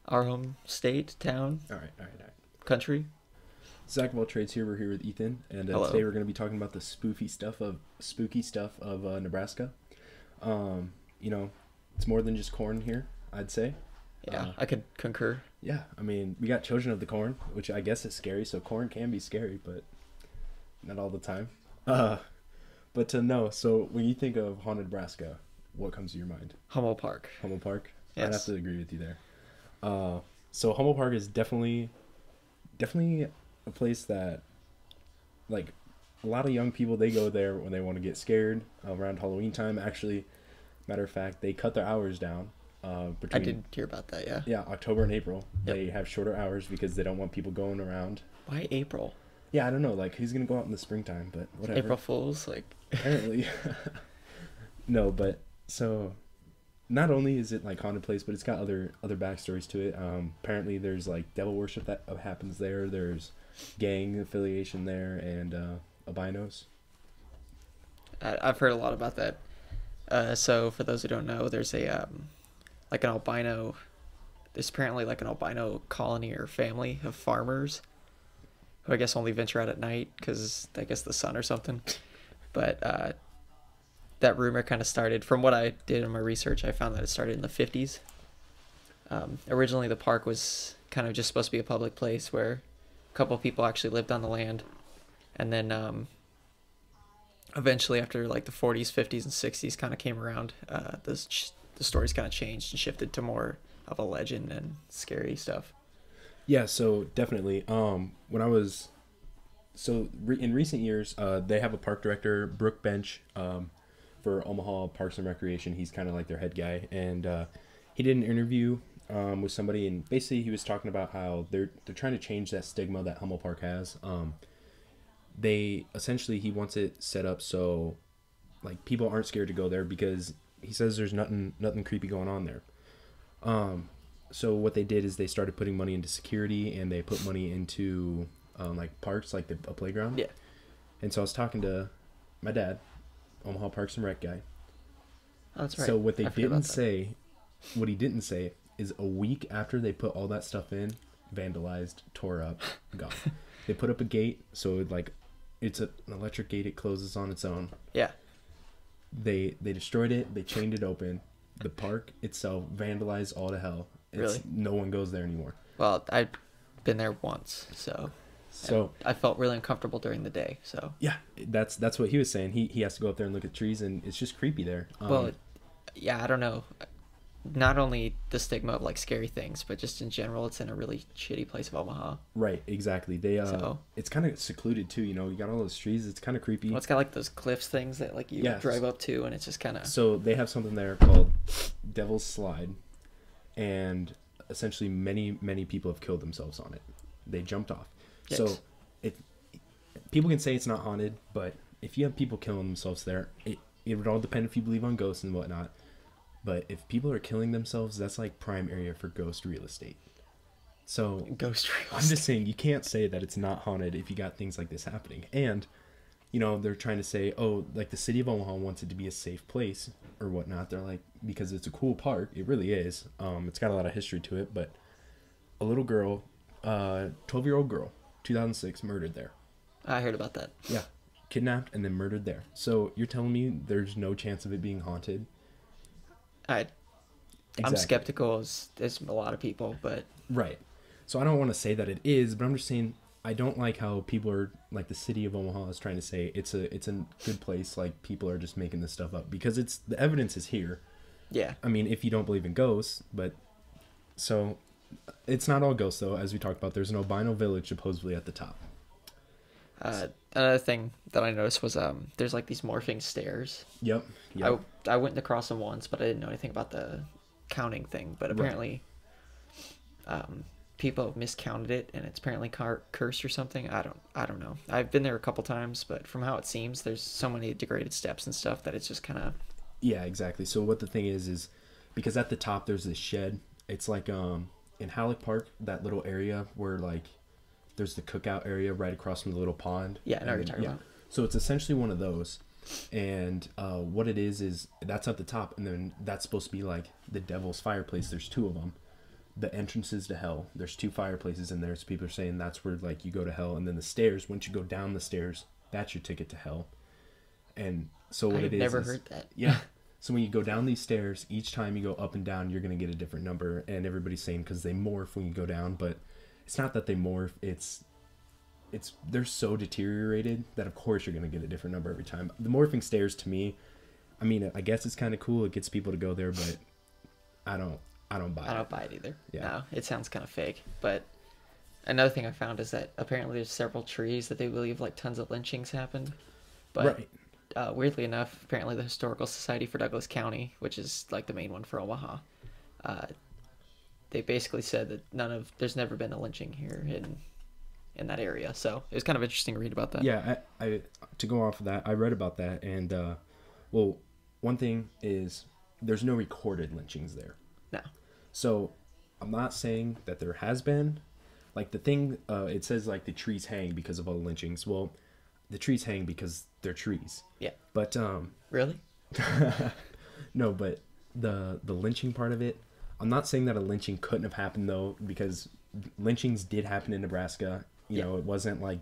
our home state, town, All right. country. Zach of all trades here. We're here with Ethan, and Hello. today we're going to be talking about the spooky stuff of Nebraska. You know, it's more than just corn here, I'd say. Yeah, I could concur. Yeah, I mean, we got Children of the Corn, which I guess is scary. So corn can be scary, but not all the time. But to know, so when you think of haunted Nebraska, what comes to your mind? Hummel Park. Hummel Park. Yes. I'd have to agree with you there. So Hummel Park is definitely a place that, like, a lot of young people, they go there when they want to get scared around Halloween time. Actually, matter of fact, they cut their hours down. Between, I did hear about that, yeah. Yeah, October and April. Yep. They have shorter hours because they don't want people going around. Why April? Yeah, I don't know. Like, who's going to go out in the springtime? But whatever. April Fools? Like, Apparently. No, but so not only is it like haunted place, but it's got other backstories to it. Apparently there's like devil worship that happens there. There's gang affiliation there, and albinos. I've heard a lot about that. So for those who don't know, there's a like an albino. There's apparently like an albino colony or family of farmers who I guess only venture out at night because I guess the sun or something. But that rumor kind of started from what I did in my research. I found that it started in the 50s. Originally, the park was kind of just supposed to be a public place where a couple of people actually lived on the land, and then eventually, after like the 40s, 50s, and 60s kind of came around, the stories kind of changed and shifted to more of a legend and scary stuff. Yeah, so definitely. When I was in recent years, they have a park director, Brooke Bench, for Omaha Parks and Recreation. He's kind of like their head guy, and he did an interview with somebody, and basically he was talking about how they're trying to change that stigma that Hummel Park has. He wants it set up so like people aren't scared to go there because he says there's nothing creepy going on there. So what they did is they started putting money into security, and they put money into like parks, like a playground. Yeah. And so I was talking to my dad, Omaha Parks and Rec guy. Oh, that's right. So what he didn't say is a week after they put all that stuff in, vandalized, tore up, gone. They put up a gate, so it's an electric gate. It closes on its own. Yeah. They destroyed it. They chained it open. The park itself vandalized all to hell. Really? No one goes there anymore. Well, I've been there once, so I felt really uncomfortable during the day. So yeah, that's what he was saying. He has to go up there and look at trees, and it's just creepy there. Well, yeah, I don't know. Not only the stigma of like scary things, but just in general, it's in a really shitty place of Omaha. Right, exactly. It's kind of secluded too. You know, you got all those trees. It's kind of creepy. Well, it's got like those cliffs things that like you drive up to, and it's just kind of. So they have something there called Devil's Slide, and essentially many people have killed themselves on it. They jumped off. Yikes. So people can say it's not haunted, but if you have people killing themselves there, it would all depend if you believe on ghosts and whatnot. But if people are killing themselves, that's like prime area for ghost real estate. So Ghost real I'm just saying, you can't say that it's not haunted if you got things like this happening. And, you know, they're trying to say, oh, like the city of Omaha wants it to be a safe place or whatnot. They're like, because it's a cool park. It really is. It's got a lot of history to it. But a little girl, 12-year-old girl, 2006, murdered there. I heard about that. Yeah. Kidnapped and then murdered there. So you're telling me there's no chance of it being haunted? I'm Exactly. skeptical as a lot of people, but Right. So I don't want to say that it is, but I'm just saying I don't like how people are like the city of Omaha is trying to say it's a good place. Like people are just making this stuff up because the evidence is here. yeah. I mean, if you don't believe in ghosts, but so it's not all ghosts though. As we talked about, there's an albino village supposedly at the top. Another thing that I noticed was there's like these morphing stairs. Yep. I went across them once, but I didn't know anything about the counting thing. But apparently, people have miscounted it, and it's apparently cursed or something. I don't know. I've been there a couple times, but from how it seems, there's so many degraded steps and stuff that it's just kind of. Yeah, exactly. So what the thing is because at the top there's this shed. It's like in Halleck Park, that little area where like there's the cookout area right across from the little pond. Yeah, I know what you're talking about. So it's essentially one of those. And what it is that's at the top, and then that's supposed to be like the devil's fireplace. There's two of them. the entrances to hell. There's 2 fireplaces in there, so people are saying that's where like you go to hell, and then the stairs. Once you go down the stairs, that's your ticket to hell. And so what I've it is, never heard that. yeah. So when you go down these stairs, each time you go up and down, you're gonna get a different number, and everybody's saying because they morph when you go down, but it's not that they morph. It's they're so deteriorated that of course you're gonna get a different number every time. The morphing stairs to me, I mean, I guess it's kind of cool. It gets people to go there, but I don't buy it. I don't buy it either. Yeah. No, it sounds kind of fake. But another thing I found is that apparently there's several trees that they believe like tons of lynchings happened. But weirdly enough, apparently the Historical Society for Douglas County, which is like the main one for Omaha, they basically said that there's never been a lynching here in that area. So it was kind of interesting to read about that. Yeah, I to go off of that, I read about that, and well, one thing is there's no recorded lynchings there. No. So I'm not saying that there has been. Like the thing, it says like the trees hang because of all the lynchings. Well, the trees hang because they're trees. Yeah. But Really? no, but the lynching part of it, I'm not saying that a lynching couldn't have happened though, because lynchings did happen in Nebraska. You know, it wasn't like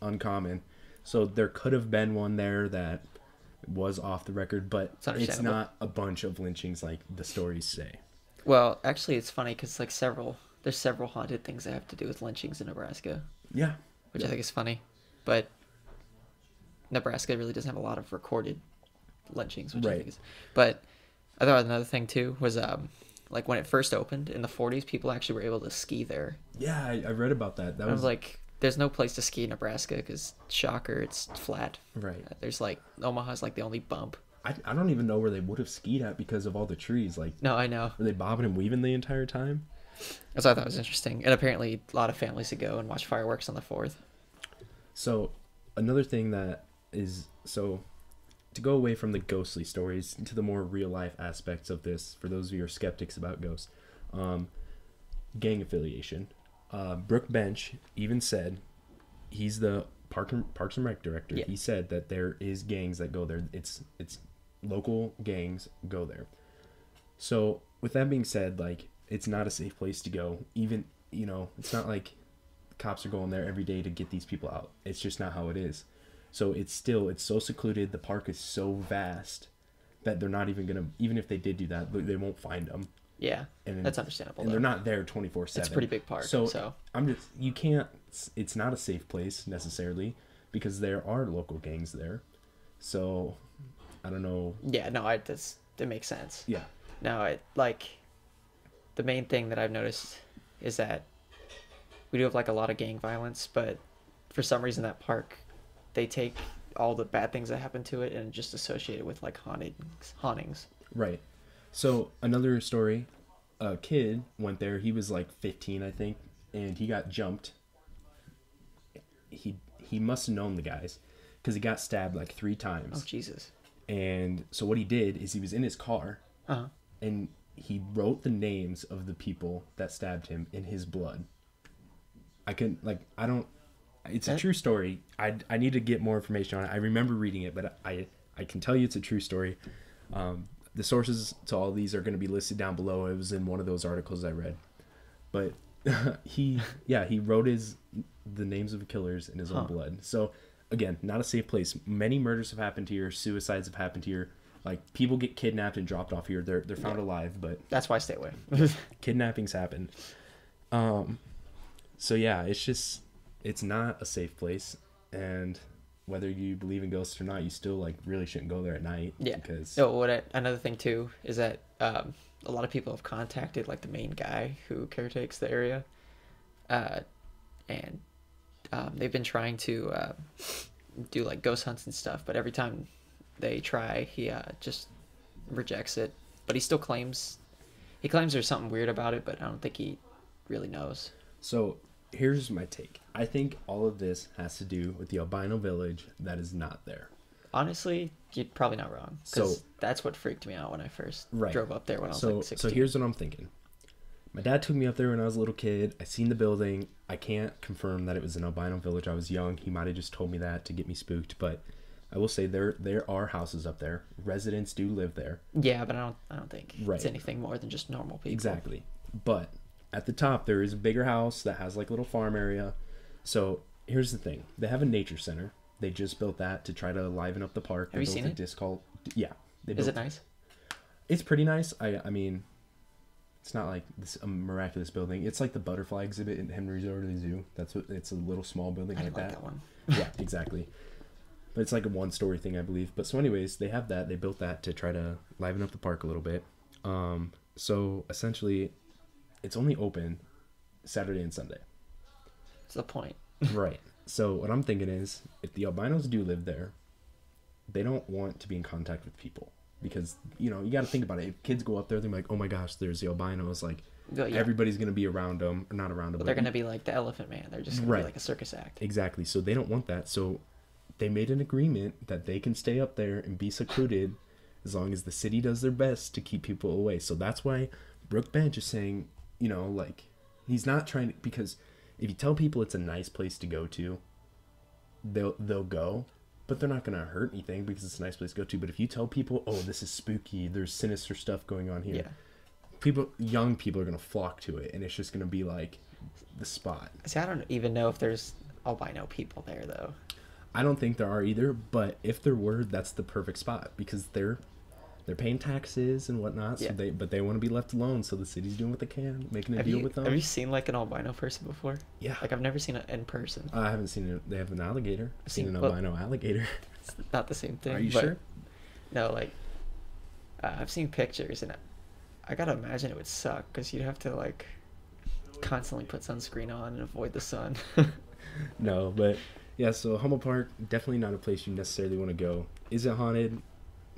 uncommon. So there could have been one there that was off the record, but it's not a bunch of lynchings like the stories say. Well, actually, it's funny because like there's several haunted things that have to do with lynchings in Nebraska. Yeah. Which I think is funny, but Nebraska really doesn't have a lot of recorded lynchings, which I think is. But I thought another thing too was like when it first opened in the 40s, people actually were able to ski there. Yeah, I read about that. I was like, there's no place to ski in Nebraska because, shocker, it's flat. Right. There's like, Omaha's like the only bump. I don't even know where they would have skied at because of all the trees. Like, no, I know. Were they bobbing and weaving the entire time? That's what I thought was interesting. And apparently a lot of families would go and watch fireworks on the 4th. So another thing that is, so to go away from the ghostly stories into the more real life aspects of this, for those of you who are skeptics about ghosts, gang affiliation. Brooke Bench even said, he's the Parks and Rec director. Yeah. He said that there is gangs that go there. It's local gangs go there. So with that being said, like, it's not a safe place to go. Even, you know, it's not like cops are going there every day to get these people out. It's just not how it is. So it's so secluded. The park is so vast that they're not even gonna, even if they did do that, they won't find them. Yeah, and that's understandable. And they're not there 24/7. It's a pretty big park. So you can't. It's not a safe place necessarily because there are local gangs there. So I don't know. Yeah, no, that makes sense. Yeah. No, the main thing that I've noticed is that we do have like a lot of gang violence, but for some reason that park, they take all the bad things that happen to it and just associate it with like hauntings. Right. So another story, a kid went there. He was like 15, I think, and he got jumped. He must have known the guys because he got stabbed like 3 times. Oh, Jesus. And so what he did is he was in his car, and he wrote the names of the people that stabbed him in his blood. It's a true story. I need to get more information on it. I remember reading it, but I can tell you it's a true story. The sources to all these are going to be listed down below. It was in one of those articles I read. But he wrote the names of the killers in his own blood. So again, not a safe place. Many murders have happened here. Suicides have happened here. Like, people get kidnapped and dropped off here. They're found alive, but that's why I stay away. Kidnappings happen. So yeah, it's not a safe place, and whether you believe in ghosts or not, you still like really shouldn't go there at night. Yeah. Because another thing too is that a lot of people have contacted like the main guy who caretakes the area, and they've been trying to do like ghost hunts and stuff, but every time they try, he just rejects it. But he still claims there's something weird about it, but I don't think he really knows. So here's my take. I think all of this has to do with the albino village that is not there. Honestly, you're probably not wrong. Because that's what freaked me out when I first drove up there when I was like 16. So here's what I'm thinking. My dad took me up there when I was a little kid. I seen the building. I can't confirm that it was an albino village. I was young. He might have just told me that to get me spooked. But I will say there are houses up there. Residents do live there. Yeah, but I don't think it's anything more than just normal people. Exactly. But At the top, there is a bigger house that has like a little farm area. So here's the thing: they have a nature center. They just built that to try to liven up the park. Have you seen it? Yeah, Is it nice? It's pretty nice. I mean, it's not like this a miraculous building. It's like the butterfly exhibit in Henry's Resort of the Zoo. That's what it's a little small building I like didn't like that. that one. Yeah, exactly. But it's like a one-story thing, I believe. But so, anyways, they have that. They built that to try to liven up the park a little bit. So essentially, it's only open Saturday and Sunday. What's the point? Right. So what I'm thinking is, if the albinos do live there, they don't want to be in contact with people because you got to think about it. If kids go up there, they're like, "Oh my gosh, there's the albinos!" Like Well, yeah. everybody's gonna be around them, or not around them. But they're gonna be like the Elephant Man. They're just gonna Right. be like a circus act. Exactly. So they don't want that. So they made an agreement that they can stay up there and be secluded as long as the city does their best to keep people away. So that's why Brooke Bench is saying, like he's not trying to, because if you tell people it's a nice place to go to, they'll go, but they're not gonna hurt anything because it's a nice place to go to. But if you tell people, oh, this is spooky, there's sinister stuff going on here, Yeah. young people are gonna flock to it, and it's just gonna be like the spot. See, I don't even know if there's albino people there though. I don't think there are either, but if there were, that's the perfect spot because they're paying taxes and whatnot. So Yeah. they want to be left alone. So the city's doing what they can, making a deal with them. Have you seen like an albino person before? Yeah. Like I've never seen it in person. I haven't seen it. They have an alligator. I've seen an well, albino alligator. It's not the same thing. Are you but sure? No, like I've seen pictures and I gotta imagine it would suck because you'd have to like constantly put sunscreen on and avoid the sun. No, but yeah. So Hummel Park, definitely not a place you necessarily want to go. Is it haunted?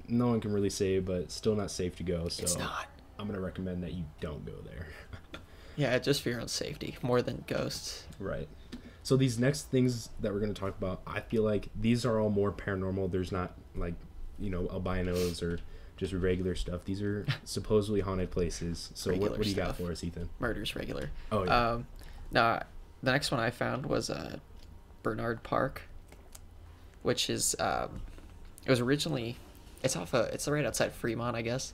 No one can really say, but still not safe to go. So It's not. I'm gonna recommend that you don't go there. Yeah, just for your own safety, more than ghosts. Right. So these next things that we're going to talk about, I feel like these are all more paranormal. There's not like, albinos or just regular stuff. These are supposedly haunted places. So what do you got for us, Ethan? Murder's regular. Oh, yeah. No, the next one I found was Bernard Park, which is it was originally it's right outside Fremont, I guess.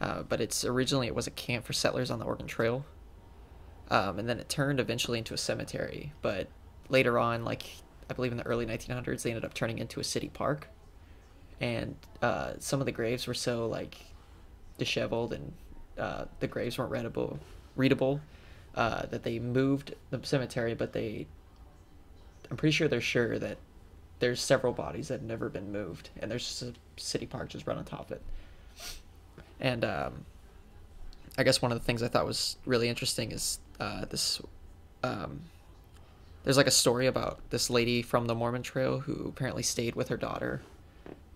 But it was a camp for settlers on the Oregon Trail. And then it turned eventually into a cemetery. But later on, like I believe in the early 1900s, they ended up turning into a city park. And some of the graves were so like disheveled and the graves weren't readable that they moved the cemetery. But I'm pretty sure they're sure that there's several bodies that have never been moved, and there's just a city park just run on top of it. And I guess one of the things I thought was really interesting is there's like a story about this lady from the Mormon Trail who apparently stayed with her daughter,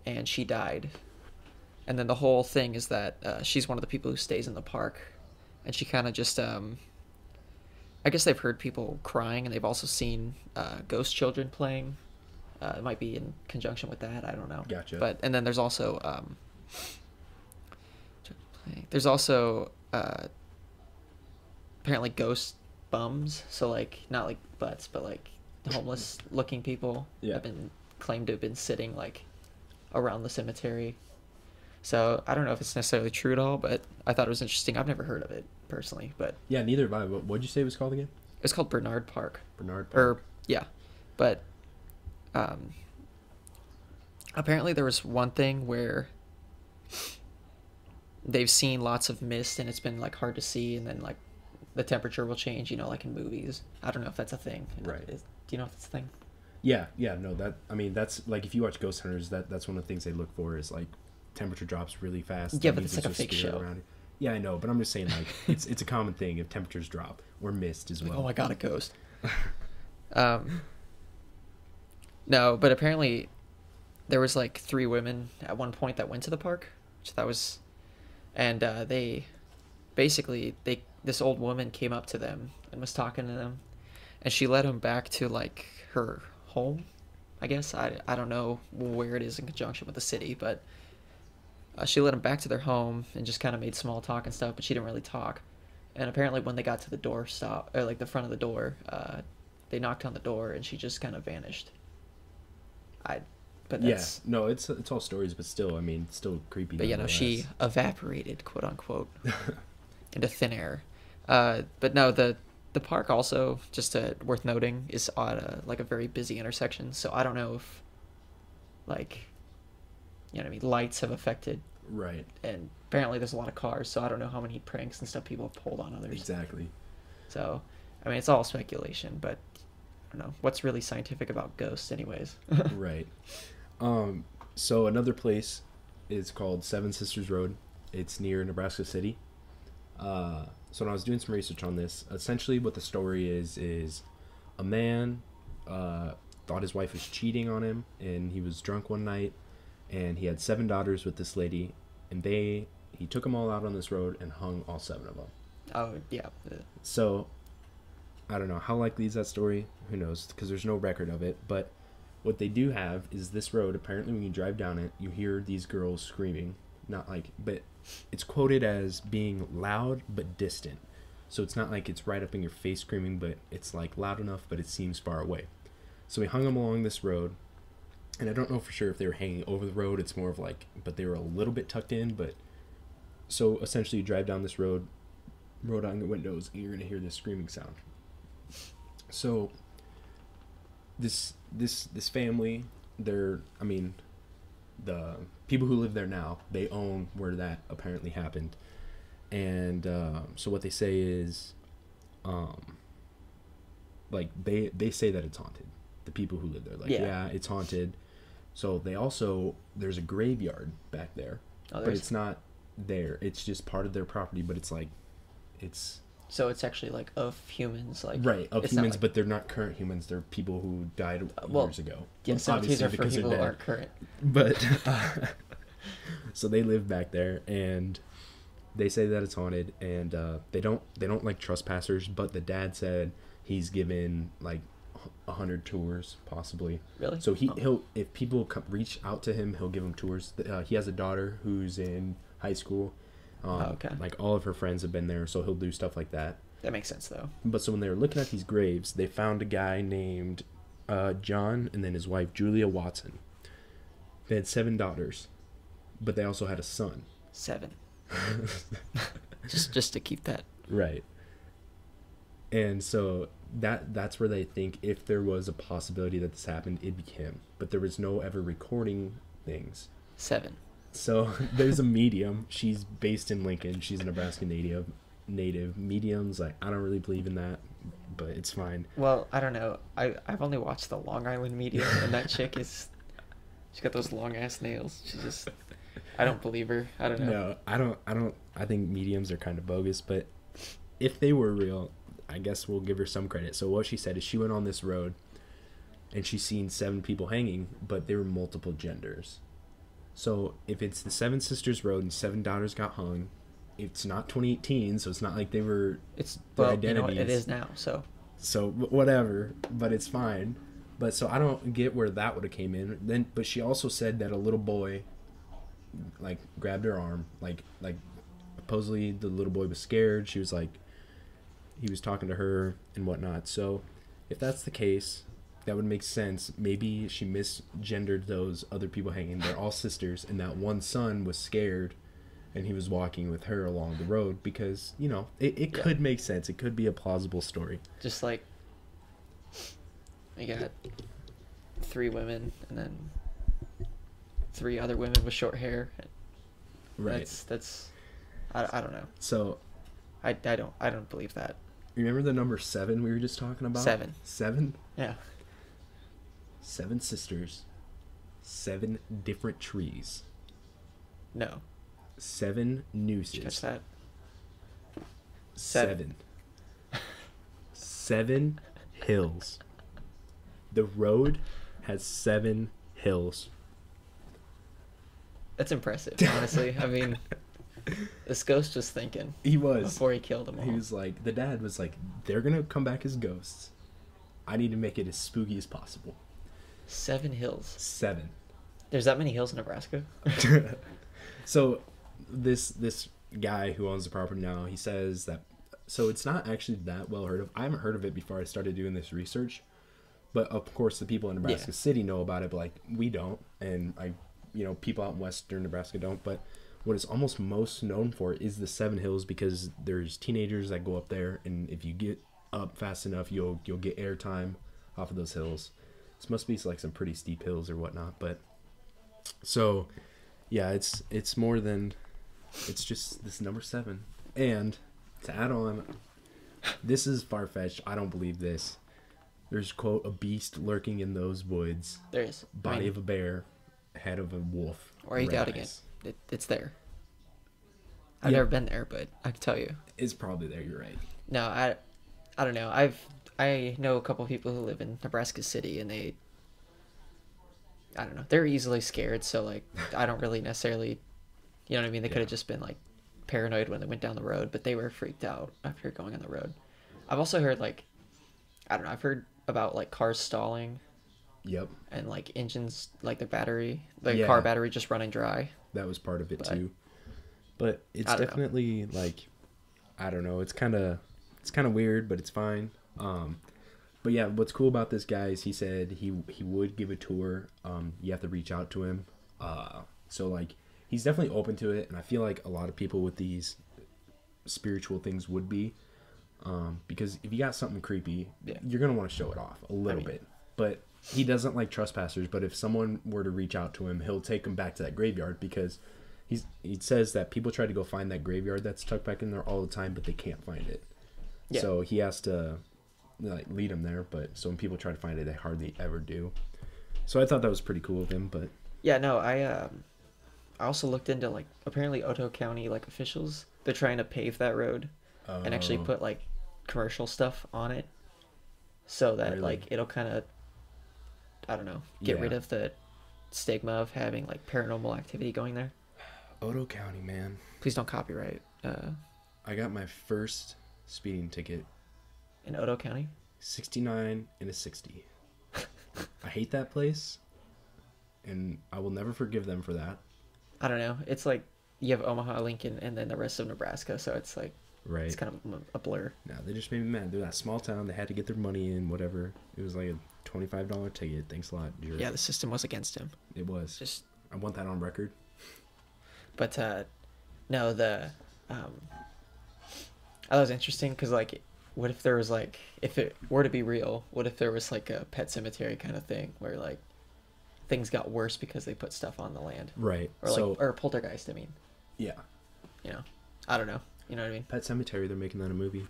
and she died. And then the whole thing is that she's one of the people who stays in the park, and she kind of just I guess they've heard people crying, and they've also seen ghost children playing. It might be in conjunction with that. I don't know. Gotcha. And then there's also apparently ghost bums. So like not like butts, but like homeless looking people have been claimed to have been sitting like around the cemetery. So I don't know if it's necessarily true at all, but I thought it was interesting. I've never heard of it personally, but yeah, neither have I. What'd you say it was called again? It's called Bernard Park. Bernard Park. But apparently there was one thing where they've seen lots of mist and it's been like hard to see, and then like the temperature will change, like in movies. I don't know if that's a thing. Right. Do you know if that's a thing? Yeah, no, that's like if you watch Ghost Hunters, that's one of the things they look for is like temperature drops really fast. Yeah, but it's like a fake show. Around it. Yeah, I know, but I'm just saying like it's a common thing if temperatures drop or mist as well. Oh my god, a ghost. No, but apparently there was like 3 women at one point that went to the park, which that was, and this old woman came up to them and was talking to them, and she led them back to like her home, I guess. I don't know where it is in conjunction with the city, but she led them back to their home and just kind of made small talk and stuff, but she didn't really talk. And apparently when they got to the the front of the door, they knocked on the door and she just kind of vanished. It's all stories, but still, I mean, still creepy. But she evaporated, quote unquote, into thin air. But no, the park also, just worth noting, is on like a very busy intersection. So I don't know if, like, you know what I mean, lights have affected, Right. and apparently there's a lot of cars. So I don't know how many pranks and stuff people have pulled on others. Exactly. So, I mean, it's all speculation, but I don't know what's really scientific about ghosts, anyways. Right. So another place is called Seven Sisters Road. It's near Nebraska City. So when I was doing some research on this, essentially what the story is a man thought his wife was cheating on him, and he was drunk one night, and he had 7 daughters with this lady, and he took them all out on this road and hung all 7 of them. Oh yeah. So I don't know how likely is that story. Who knows? Because there's no record of it. But what they do have is this road. Apparently, when you drive down it, you hear these girls screaming. Not like, but it's quoted as being loud but distant. So it's not like it's right up in your face screaming, but it's like loud enough, but it seems far away. So we hung them along this road, and I don't know for sure if they were hanging over the road. It's more of like, but they were a little bit tucked in. But so essentially, you drive down this road, roll down the windows, and you're gonna hear this screaming sound. So this family, the people who live there now, they own where that apparently happened. And so what they say is like they say that it's haunted. The people who live there, like, yeah, it's haunted. So there's a graveyard back there. But it's not there. It's just part of their property, but it's like so it's actually like of humans, like right, of humans, but they're not current humans. They're people who died years ago. Yeah, cemeteries are for people who aren't current. But so they live back there, and they say that it's haunted, and they don't like trespassers. But the dad said he's given like 100 tours, possibly. Really? So he'll if people reach out to him, he'll give them tours. He has a daughter who's in high school. Okay. Like all of her friends have been there, so he'll do stuff like that. That makes sense, though. But so when they were looking at these graves, they found a guy named John, and then his wife Julia Watson. They had 7 daughters, but they also had a son. 7. just to keep that right. And so that's where they think if there was a possibility that this happened, it'd be him. But there was no ever recording things. 7. So there's a medium. She's based in Lincoln. She's a Nebraska native. Mediums, like, I don't really believe in that, but it's fine. Well, I don't know. I've only watched the Long Island medium, and that chick she's got those long ass nails. She's just, I don't believe her. I don't know. No, I don't. I think mediums are kind of bogus, but if they were real, I guess we'll give her some credit. So what she said is she went on this road, and she's seen 7 people hanging, but they were multiple genders. So if it's the Seven Sisters Road and 7 daughters got hung, it's not 2018, so it's not like they were. It's identities. You know what, it is now. So whatever, but it's fine. But so I don't get where that would have came in. Then, but she also said that a little boy, like, grabbed her arm, like supposedly the little boy was scared. She was like, he was talking to her and whatnot. So if that's the case, that would make sense. Maybe she misgendered those other people hanging. They're all sisters, and that one son was scared, and he was walking with her along the road because, you know, it could make sense. It could be a plausible story. Just like, you got 3 women and then 3 other women with short hair. Right. That's I don't know. So I don't believe that. Remember the number 7 we were just talking about? 7. 7? Yeah. 7 sisters, 7 different trees. No. 7 nooses. Did you catch that? 7. 7 hills. The road has 7 hills. That's impressive, honestly. I mean, this ghost was thinking. He was. Before he killed them all. He was like, the dad was like, they're going to come back as ghosts. I need to make it as spooky as possible. 7 hills. 7. There's that many hills in Nebraska? So this guy who owns the property now, he says that, so it's not actually that well heard of. I haven't heard of it before I started doing this research, but of course the people in Nebraska City know about it, but like we don't, and people out in western Nebraska don't. But what it's almost most known for is the Seven Hills, because there's teenagers that go up there, and if you get up fast enough, you'll get airtime off of those hills. This must be like some pretty steep hills or whatnot, but so yeah, it's more than, it's just this number 7. And to add on, this is far-fetched. I don't believe this. There's, quote, a beast lurking in those woods. There is. Body of a bear, head of a wolf. Or are you red doubting eyes. It's there. I've never been there, but I can tell you. It's probably there, you're right. No, I don't know. I know a couple people who live in Nebraska City, and I don't know. They're easily scared, so like I don't really necessarily, you know what I mean? They could have just been like paranoid when they went down the road, but they were freaked out after going on the road. I've also heard like, I don't know. I've heard about like cars stalling. Yep. And like engines, like the car battery just running dry. That was part of it too. But it's definitely like, I don't know. It's kind of weird, but it's fine. But yeah, what's cool about this guy is he said he would give a tour. You have to reach out to him. So like he's definitely open to it, and I feel like a lot of people with these spiritual things would be, because if you got something creepy, you're gonna want to show it off a little bit. But he doesn't like trespassers. But if someone were to reach out to him, he'll take them back to that graveyard, because he says that people try to go find that graveyard that's tucked back in there all the time, but they can't find it. Yeah. So he has to like lead them there. But so when people try to find it, they hardly ever do. So I thought that was pretty cool of him. But yeah, no, I also looked into like apparently Otoe County like officials, they're trying to pave that road and actually put like commercial stuff on it, so that like it'll kind of, I don't know, get rid of the stigma of having like paranormal activity going there. Otoe County, man. Please don't copyright. I got my first speeding ticket in Otoe County. 69 and a 60. I hate that place, and I will never forgive them for that. I don't know. It's like you have Omaha, Lincoln, and then the rest of Nebraska, so it's like it's kind of a blur. No, they just made me mad. They're that small town. They had to get their money in, whatever. It was like a $25 ticket. Thanks a lot, jerk. Yeah, the system was against him. It was. I want that on record. But no, I thought it was interesting because like, what if there was like, if it were to be real, what if there was like a pet cemetery kind of thing where like things got worse because they put stuff on the land, right? Or like, or poltergeist. I mean, yeah, you know, I don't know. You know what I mean? Pet Cemetery, they're making that a movie.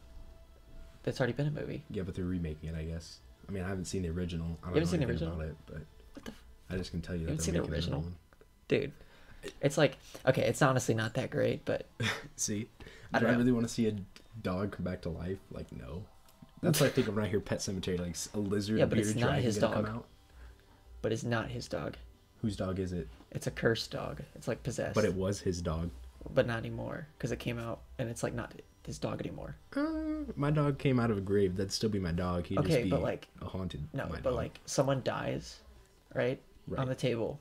That's already been a movie. Yeah, but they're remaking it, I guess. I mean, I haven't seen the original. I don't you haven't know seen the original about it, but what the? I just can tell you You that haven't they're seen the making original, one. dude. It's like, okay, it's honestly not that great, but see, do I really want to see a dog come back to life? Like, no. That's what I think of when I hear Pet Cemetery, like a lizard. Yeah, but it's not his dog. Come out. But it's not his dog. Whose dog is it? It's a cursed dog. It's like possessed. But it was his dog. But not anymore, because it came out, and it's like not his dog anymore. My dog came out of a grave. That'd still be my dog. He'd just be but like a haunted. No, but dog. like someone dies, right? On the table,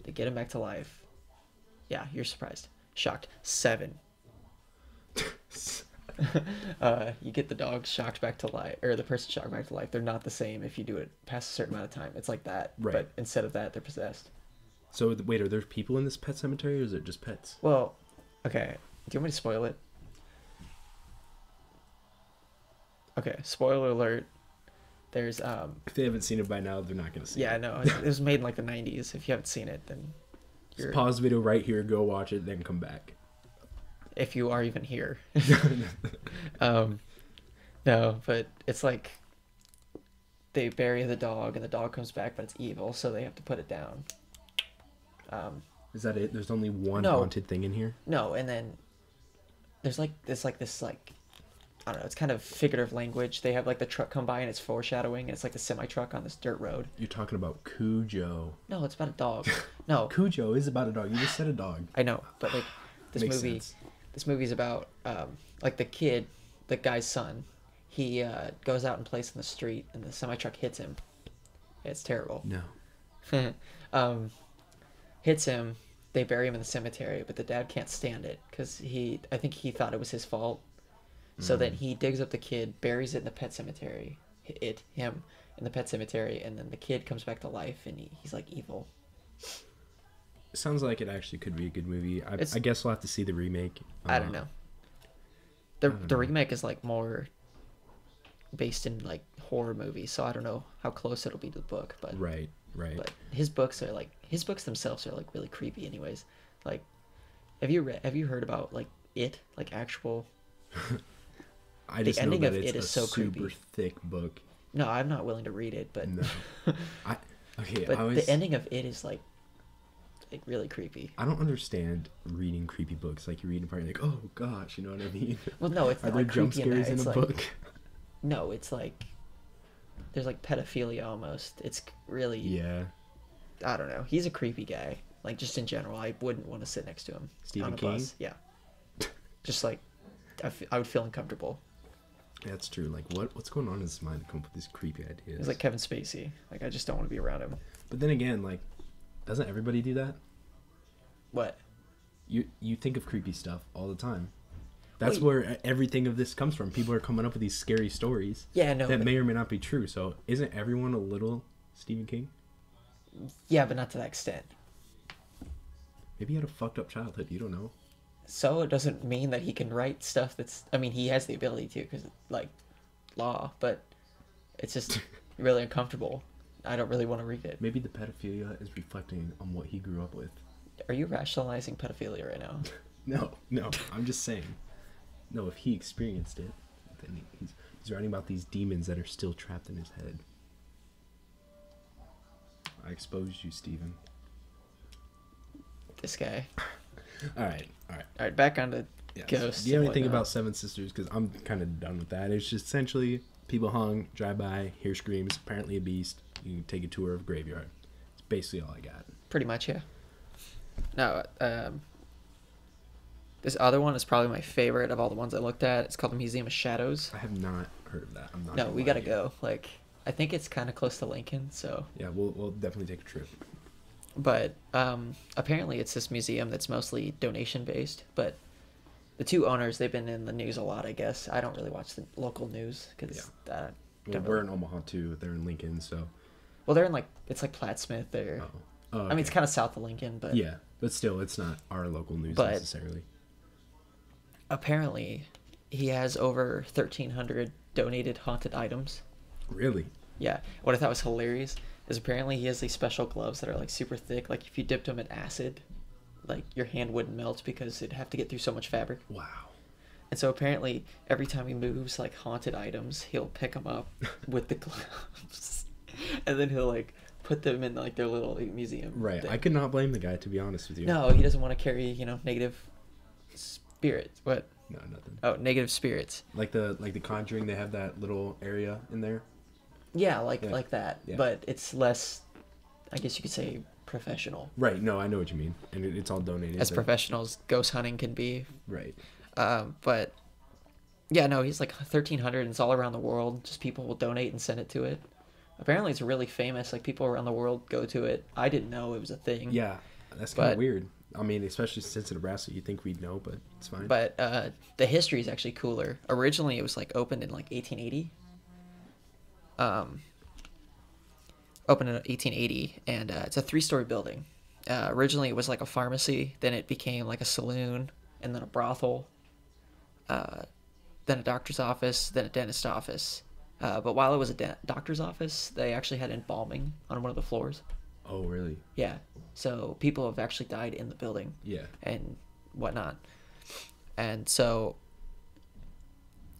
they get him back to life. Yeah, you're surprised, shocked. 7. You get the dog shocked back to life, or the person shocked back to life. They're not the same if you do it past a certain amount of time. It's like that, right? But instead of that, they're possessed. So wait, are there people in this pet cemetery, or is it just pets? Well, okay. Do you want me to spoil it? Okay, spoiler alert. There's If they haven't seen it by now, they're not gonna see it. Yeah, no, it was made in like the 90s. If you haven't seen it, then just pause the video right here, go watch it, then come back. If you are even here. No, but it's like they bury the dog and the dog comes back, but it's evil, so they have to put it down. Is that it? There's only one haunted thing in here? No, and then there's like this I don't know, it's kind of figurative language. They have like the truck come by and it's foreshadowing, and it's like the semi-truck on this dirt road. You're talking about Cujo. No, it's about a dog. No. Cujo is about a dog. You just said a dog. I know, but like this movie's about like the kid, the guy's son. He goes out and plays in the street, and the semi-truck hits him. It's terrible. No. Hits him. They bury him in the cemetery, but the dad can't stand it because I think he thought it was his fault. So then he digs up the kid, buries it in the pet cemetery. Him in the pet cemetery, and then the kid comes back to life, and he's like evil. sounds like it actually could be a good movie. It's I guess we'll have to see the remake. I don't know. I The don't the know. remake is like more based in like horror movies, so I don't know how close it'll be to the book, Right, right. but his books themselves are like really creepy anyways. Like have you heard about like it, like actual I the just know ending that of it's it is a so super creepy. thick book. No, I'm not willing to read it, but No. I okay, I but was the ending of it is like really creepy. I don't understand reading creepy books. Like you read a part, you're like, oh gosh, you know what I mean? Well, no, it's Are not there like jump creepy in scares that. in It's a like book? no, it's like there's like pedophilia almost. It's really Yeah. I don't know. He's a creepy guy. Like just in general, I wouldn't want to sit next to him Stephen on a King? bus. Yeah, just like I would feel uncomfortable. That's true. Like what's going on in his mind to come up with these creepy ideas? He's like Kevin Spacey. Like I just don't want to be around him. But then again, like, doesn't everybody do that? What? You think of creepy stuff all the time. That's Wait. where everything of this comes from. People are coming up with these scary stories Yeah, no. that But, may or may not be true. So isn't everyone a little Stephen King? yeah, but not to that extent. Maybe he had a fucked up childhood. You don't know. So it doesn't mean that he can write stuff that's. I mean, he has the ability to, because like law, but it's just really uncomfortable. I don't really want to read it. Maybe the pedophilia is reflecting on what he grew up with. Are you rationalizing pedophilia right now? No, I'm just saying. No, if he experienced it, then he's writing about these demons that are still trapped in his head. I exposed you, Stephen. This guy. All right. All right, back on to Yes. ghosts. Do you have and anything whatnot. about Seven Sisters? Because I'm kind of done with that. It's just essentially people hung, drive by, hear screams, apparently a beast. You can take a tour of graveyard. It's basically all I got. Pretty much, yeah. No, this other one is probably my favorite of all the ones I looked at. It's called the Museum of Shadows. I have not heard of that. I'm not. No, gonna we lie gotta to you. go. Like, I think it's kind of close to Lincoln, so. Yeah, we'll definitely take a trip. But apparently, it's this museum that's mostly donation based. But the two owners, they've been in the news a lot, I guess. I don't really watch the local news because Well, we're in Omaha too. They're in Lincoln, so. well, they're in like it's like Plattsmouth. They're. Oh, I mean, it's kind of south of Lincoln, but yeah, but still, it's not our local news But- necessarily. apparently, he has over 1,300 donated haunted items. Really? Yeah. What I thought was hilarious is apparently he has these special gloves that are like super thick. Like if you dipped them in acid, like your hand wouldn't melt because it'd have to get through so much fabric. Wow. And so apparently every time he moves like haunted items, he'll pick them up with the gloves, and then he'll like put them in like their little museum. Right. thing. I could not blame the guy, to be honest with you. No, he doesn't want to carry negative spirits. What? No, nothing. Oh, negative spirits. Like the Conjuring, they have that little area in there. Yeah, Yeah. like that. Yeah. But it's less, I guess you could say, professional. Right. No, I know what you mean, and it's all donated. As then. professional as ghost hunting can be. Right. But yeah, no, he's like 1,300 and it's all around the world. Just people will donate and send it to it. Apparently it's really famous. Like people around the world go to it. I didn't know it was a thing. Yeah, that's kind of But- weird. I mean, especially since in Nebraska, you'd think we'd know, but it's fine. But the history is actually cooler. Originally it was like opened in like 1880. Opened in 1880, and it's a 3-story building. Originally it was like a pharmacy, then it became like a saloon, and then a brothel, then a doctor's office, then a dentist office. But while it was a doctor's office, they actually had embalming on one of the floors. Oh, really? Yeah, so people have actually died in the building Yeah. and whatnot. And so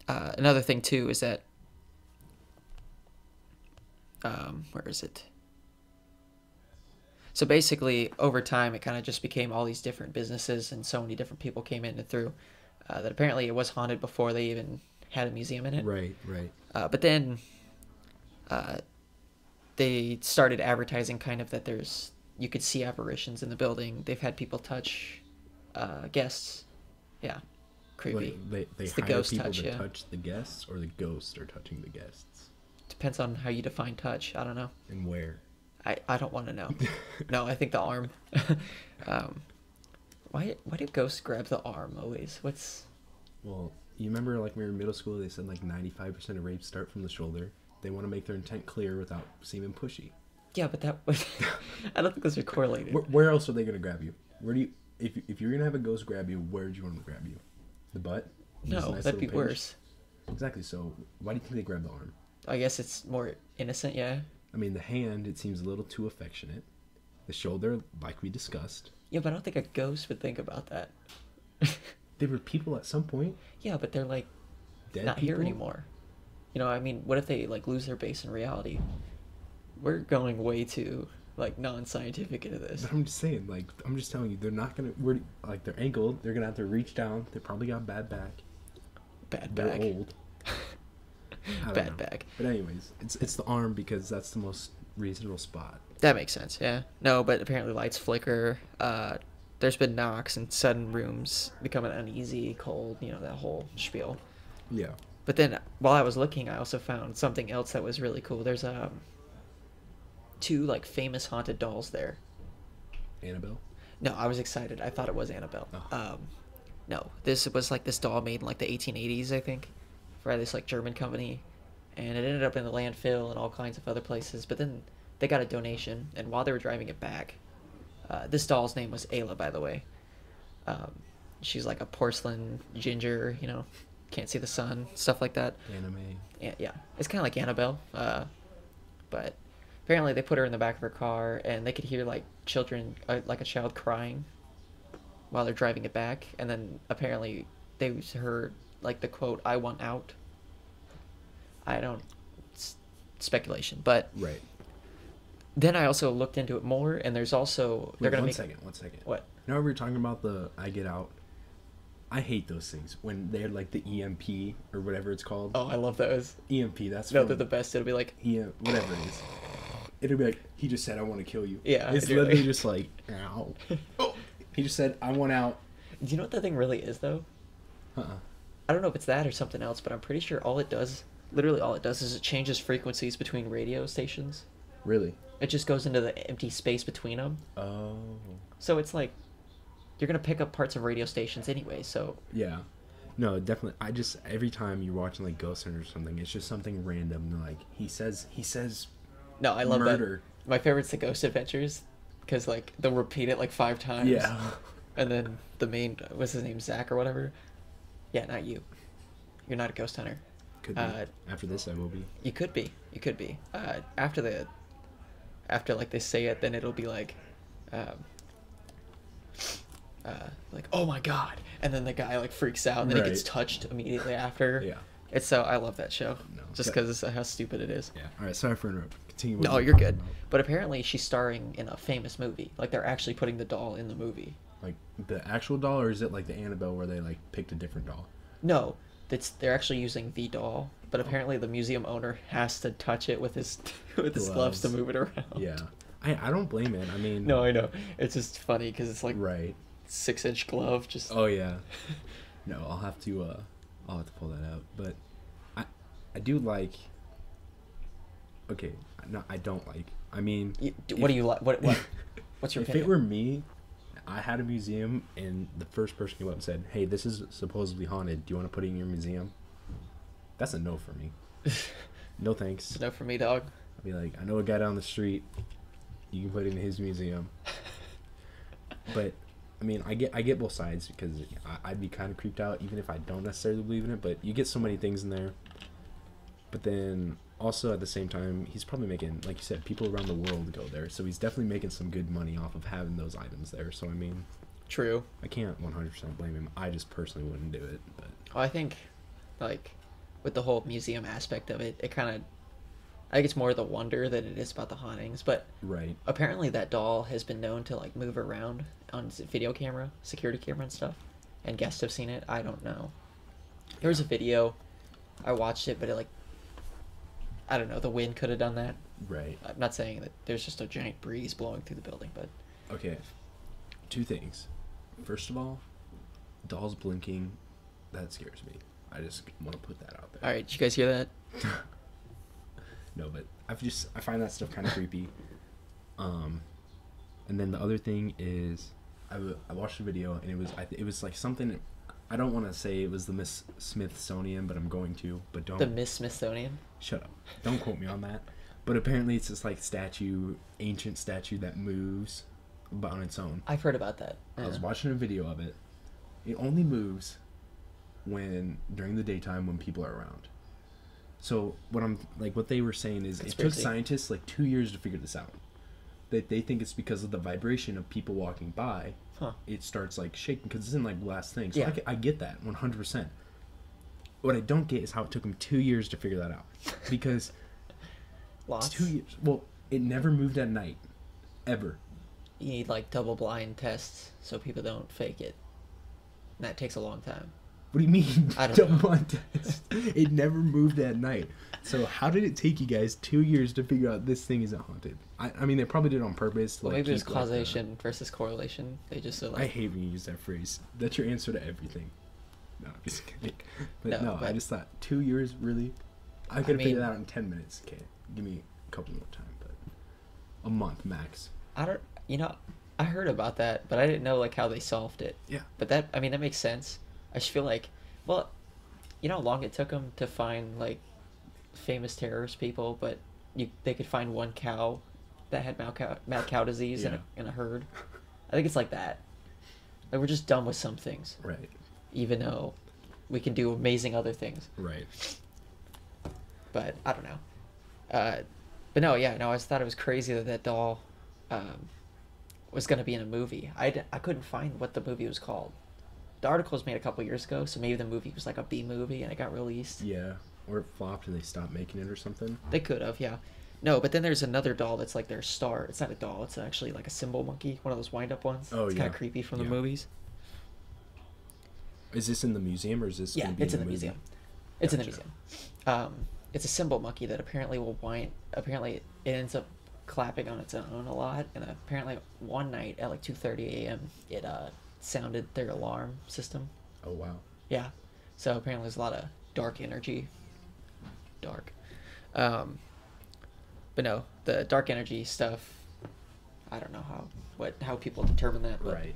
another thing too is that where is it? So basically, over time, it kind of just became all these different businesses, and so many different people came in and through. That apparently it was haunted before they even had a museum in it. Right. Right. But then they started advertising kind of that you could see apparitions in the building. They've had people touch guests. Yeah, creepy. Like, they It's the hire ghost people touch, to yeah. touch the guests, or the ghosts are touching the guests, Depends on how you define touch. I don't know. and where. I don't want to know. No, I think the arm. Why do ghosts grab the arm always? What's Well, you remember, like, when we were in middle school, they said like 95% of rapes start from the shoulder. They want to make their intent clear without seeming pushy. Yeah, but that would. I don't think those are correlated. Where else are they gonna grab you? Where do you if you're gonna have a ghost grab you, where do you want them to grab you? The butt? Just a No, nice that'd be little pinch? worse. Exactly. So why do you think they grab the arm? I guess it's more innocent, yeah. I mean, the hand, it seems a little too affectionate. The shoulder, like we discussed. Yeah, but I don't think a ghost would think about that. They were people at some point. Yeah, but they're like Dead not people. here anymore. You know, I mean, what if they like lose their base in reality? We're going way too like non-scientific into this. But I'm just saying, like, I'm just telling you, they're not gonna. Like, they're ankle. They're gonna have to reach down. They probably got bad back. Bad They're back. old. I don't Bad know. back. But anyways, it's the arm because that's the most reasonable spot. That makes sense, yeah. No, but apparently lights flicker. There's been knocks and sudden rooms becoming uneasy, cold, you know, that whole spiel. Yeah. But then while I was looking, I also found something else that was really cool. There's two like famous haunted dolls there. Annabelle. No, I was excited. I thought it was Annabelle. Oh. No, this was like this doll made in like the 1880s, I think, for this like German company, and it ended up in the landfill and all kinds of other places. But then they got a donation, and while they were driving it back, this doll's name was Ayla, by the way. She's like a porcelain ginger, you know, can't see the sun, stuff like that. Anime. Yeah, it's kind of like Annabelle, but apparently they put her in the back of her car, and they could hear like children, like a child crying, while they're driving it back, and then apparently they heard like the quote "I want out." I don't speculation, but Right. then I also looked into it more, and there's also they're gonna One make second. what? You know, we were talking about the I get out. I hate those things when they're like the EMP or whatever it's called. Oh, I love those. EMP. That's No, from they're the best. It'll be like whatever it is. It'll be like he just said I want to kill you. Yeah, It's literally. literally just like ow. Oh. He just said I want out. Do you know what that thing really is though? I don't know if it's that or something else, but I'm pretty sure literally all it does is it changes frequencies between radio stations. Really? It just goes into the empty space between them. Oh. So it's like you're gonna pick up parts of radio stations anyway. So Yeah. No, definitely. I just every time you're watching like Ghost Hunter or something, it's just something random. Like he says no, I love murder. that. My favorite's the Ghost Adventures, because like they'll repeat it like 5 times. Yeah. And then the main, what's his name, Zach or whatever. Yeah, not you. You're not a ghost hunter. Could be. After this, I will be. You could be. You could be. After like they say it, then it'll be like, like, oh my god, and then the guy like freaks out, and then he gets Right. touched immediately after. Yeah. It's so I love that show. No, Just that- because how stupid it is. Yeah. All right. Sorry for interrupting. Continue. what No, you were you're talking good. about. But apparently she's starring in a famous movie. Like they're actually putting the doll in the movie. Like the actual doll, or is it like the Annabelle where they like picked a different doll? No, they're actually using the doll, but apparently the museum owner has to touch it with his his gloves to Gloves. move it around. Yeah. I don't blame it. I mean. No, I know. It's just funny because it's like Right. 6-inch glove. Just Oh yeah. No, I'll have to pull that out. But I do like. Okay, no, I don't like. I mean, What do you like? What? What's your if opinion? it were me, I had a museum and the first person came up and said, "Hey, this is supposedly haunted. Do you want to put it in your museum?" That's a no for me. No thanks. No for me, dog. I'd be like, I know a guy down the street. You can put it in his museum. But I mean, I get both sides because I'd be kind of creeped out even if I don't necessarily believe in it. But you get so many things in there. But then also at the same time, he's probably making, like you said, people around the world go there. So he's definitely making some good money off of having those items there. So I mean, True. I can't 100% blame him. I just personally wouldn't do it. But Well, I think, like, with the whole museum aspect of it, it kind of, I think it's more the wonder than it is about the hauntings. But right, apparently that doll has been known to like move around on video camera, security camera and stuff, and guests have seen it. I don't know. There was a video, I watched it, but it like, I don't know, the wind could have done that. right. I'm not saying that there's just a giant breeze blowing through the building, but Okay, 2 things. First of all, dolls blinking, that scares me. I just want to put that out there. all right, did you guys hear that? No, but I find that stuff kind of creepy. And then the other thing is, I watched a video and it was like something. I don't want to say it was the Miss Smithsonian, but I'm going to. But don't. The Miss Smithsonian. Shut up. Don't quote me on that. But apparently it's this like ancient statue that moves on its own. I've heard about that. I was watching a video of it. It only moves during the daytime when people are around. So what they were saying is it took scientists like 2 years to figure this out. That they think it's because of the vibration of people walking by. Huh. It starts like shaking because it's in like glass things. So Yeah. I get that 100%. What I don't get is how it took them 2 years to figure that out. Because Lots. 2 years. Well, it never moved at night, ever. You need like double blind tests so people don't fake it. And that takes a long time. What do you mean? I don't know. Test? It never moved at night. So how did it take you guys 2 years to figure out this thing isn't haunted? I mean, they probably did it on purpose. To, Well, like, maybe it's keep, causation versus correlation. They just I hate when you use that phrase. That's your answer to everything. No, I'm just kidding. But No, I just thought 2 years, really? I could have figured that out in 10 minutes. Okay, give me a couple more time, but a month max. I heard about that, but I didn't know like how they solved it. Yeah. But that makes sense. I just feel like, well, you know how long it took them to find like famous terrorist people, but they could find one cow that had mad cow disease in a herd. I think it's like that. Like we're just done with some things. Right. Even though we can do amazing other things. Right. But I don't know. But no, I just thought it was crazy that doll was going to be in a movie. I couldn't find what the movie was called. The article was made a couple years ago, so maybe the movie was like a B movie and it got released. Yeah, or it flopped and they stopped making it or something. They could have, yeah. No, but then there's another doll that's like their star. It's not a doll, it's actually like a symbol monkey, one of those wind-up ones. Oh, it's yeah. kind of creepy from the movies. Is this in the museum or is this going to be it's in the movie? museum. It's in the Gotcha. museum. It's a symbol monkey that apparently apparently it ends up clapping on its own a lot, and apparently one night at like 2:30 a.m. it sounded their alarm system. Oh, wow. Yeah. So apparently there's a lot of dark energy. Dark. But no, the dark energy stuff, I don't know how people determine that. But, Right.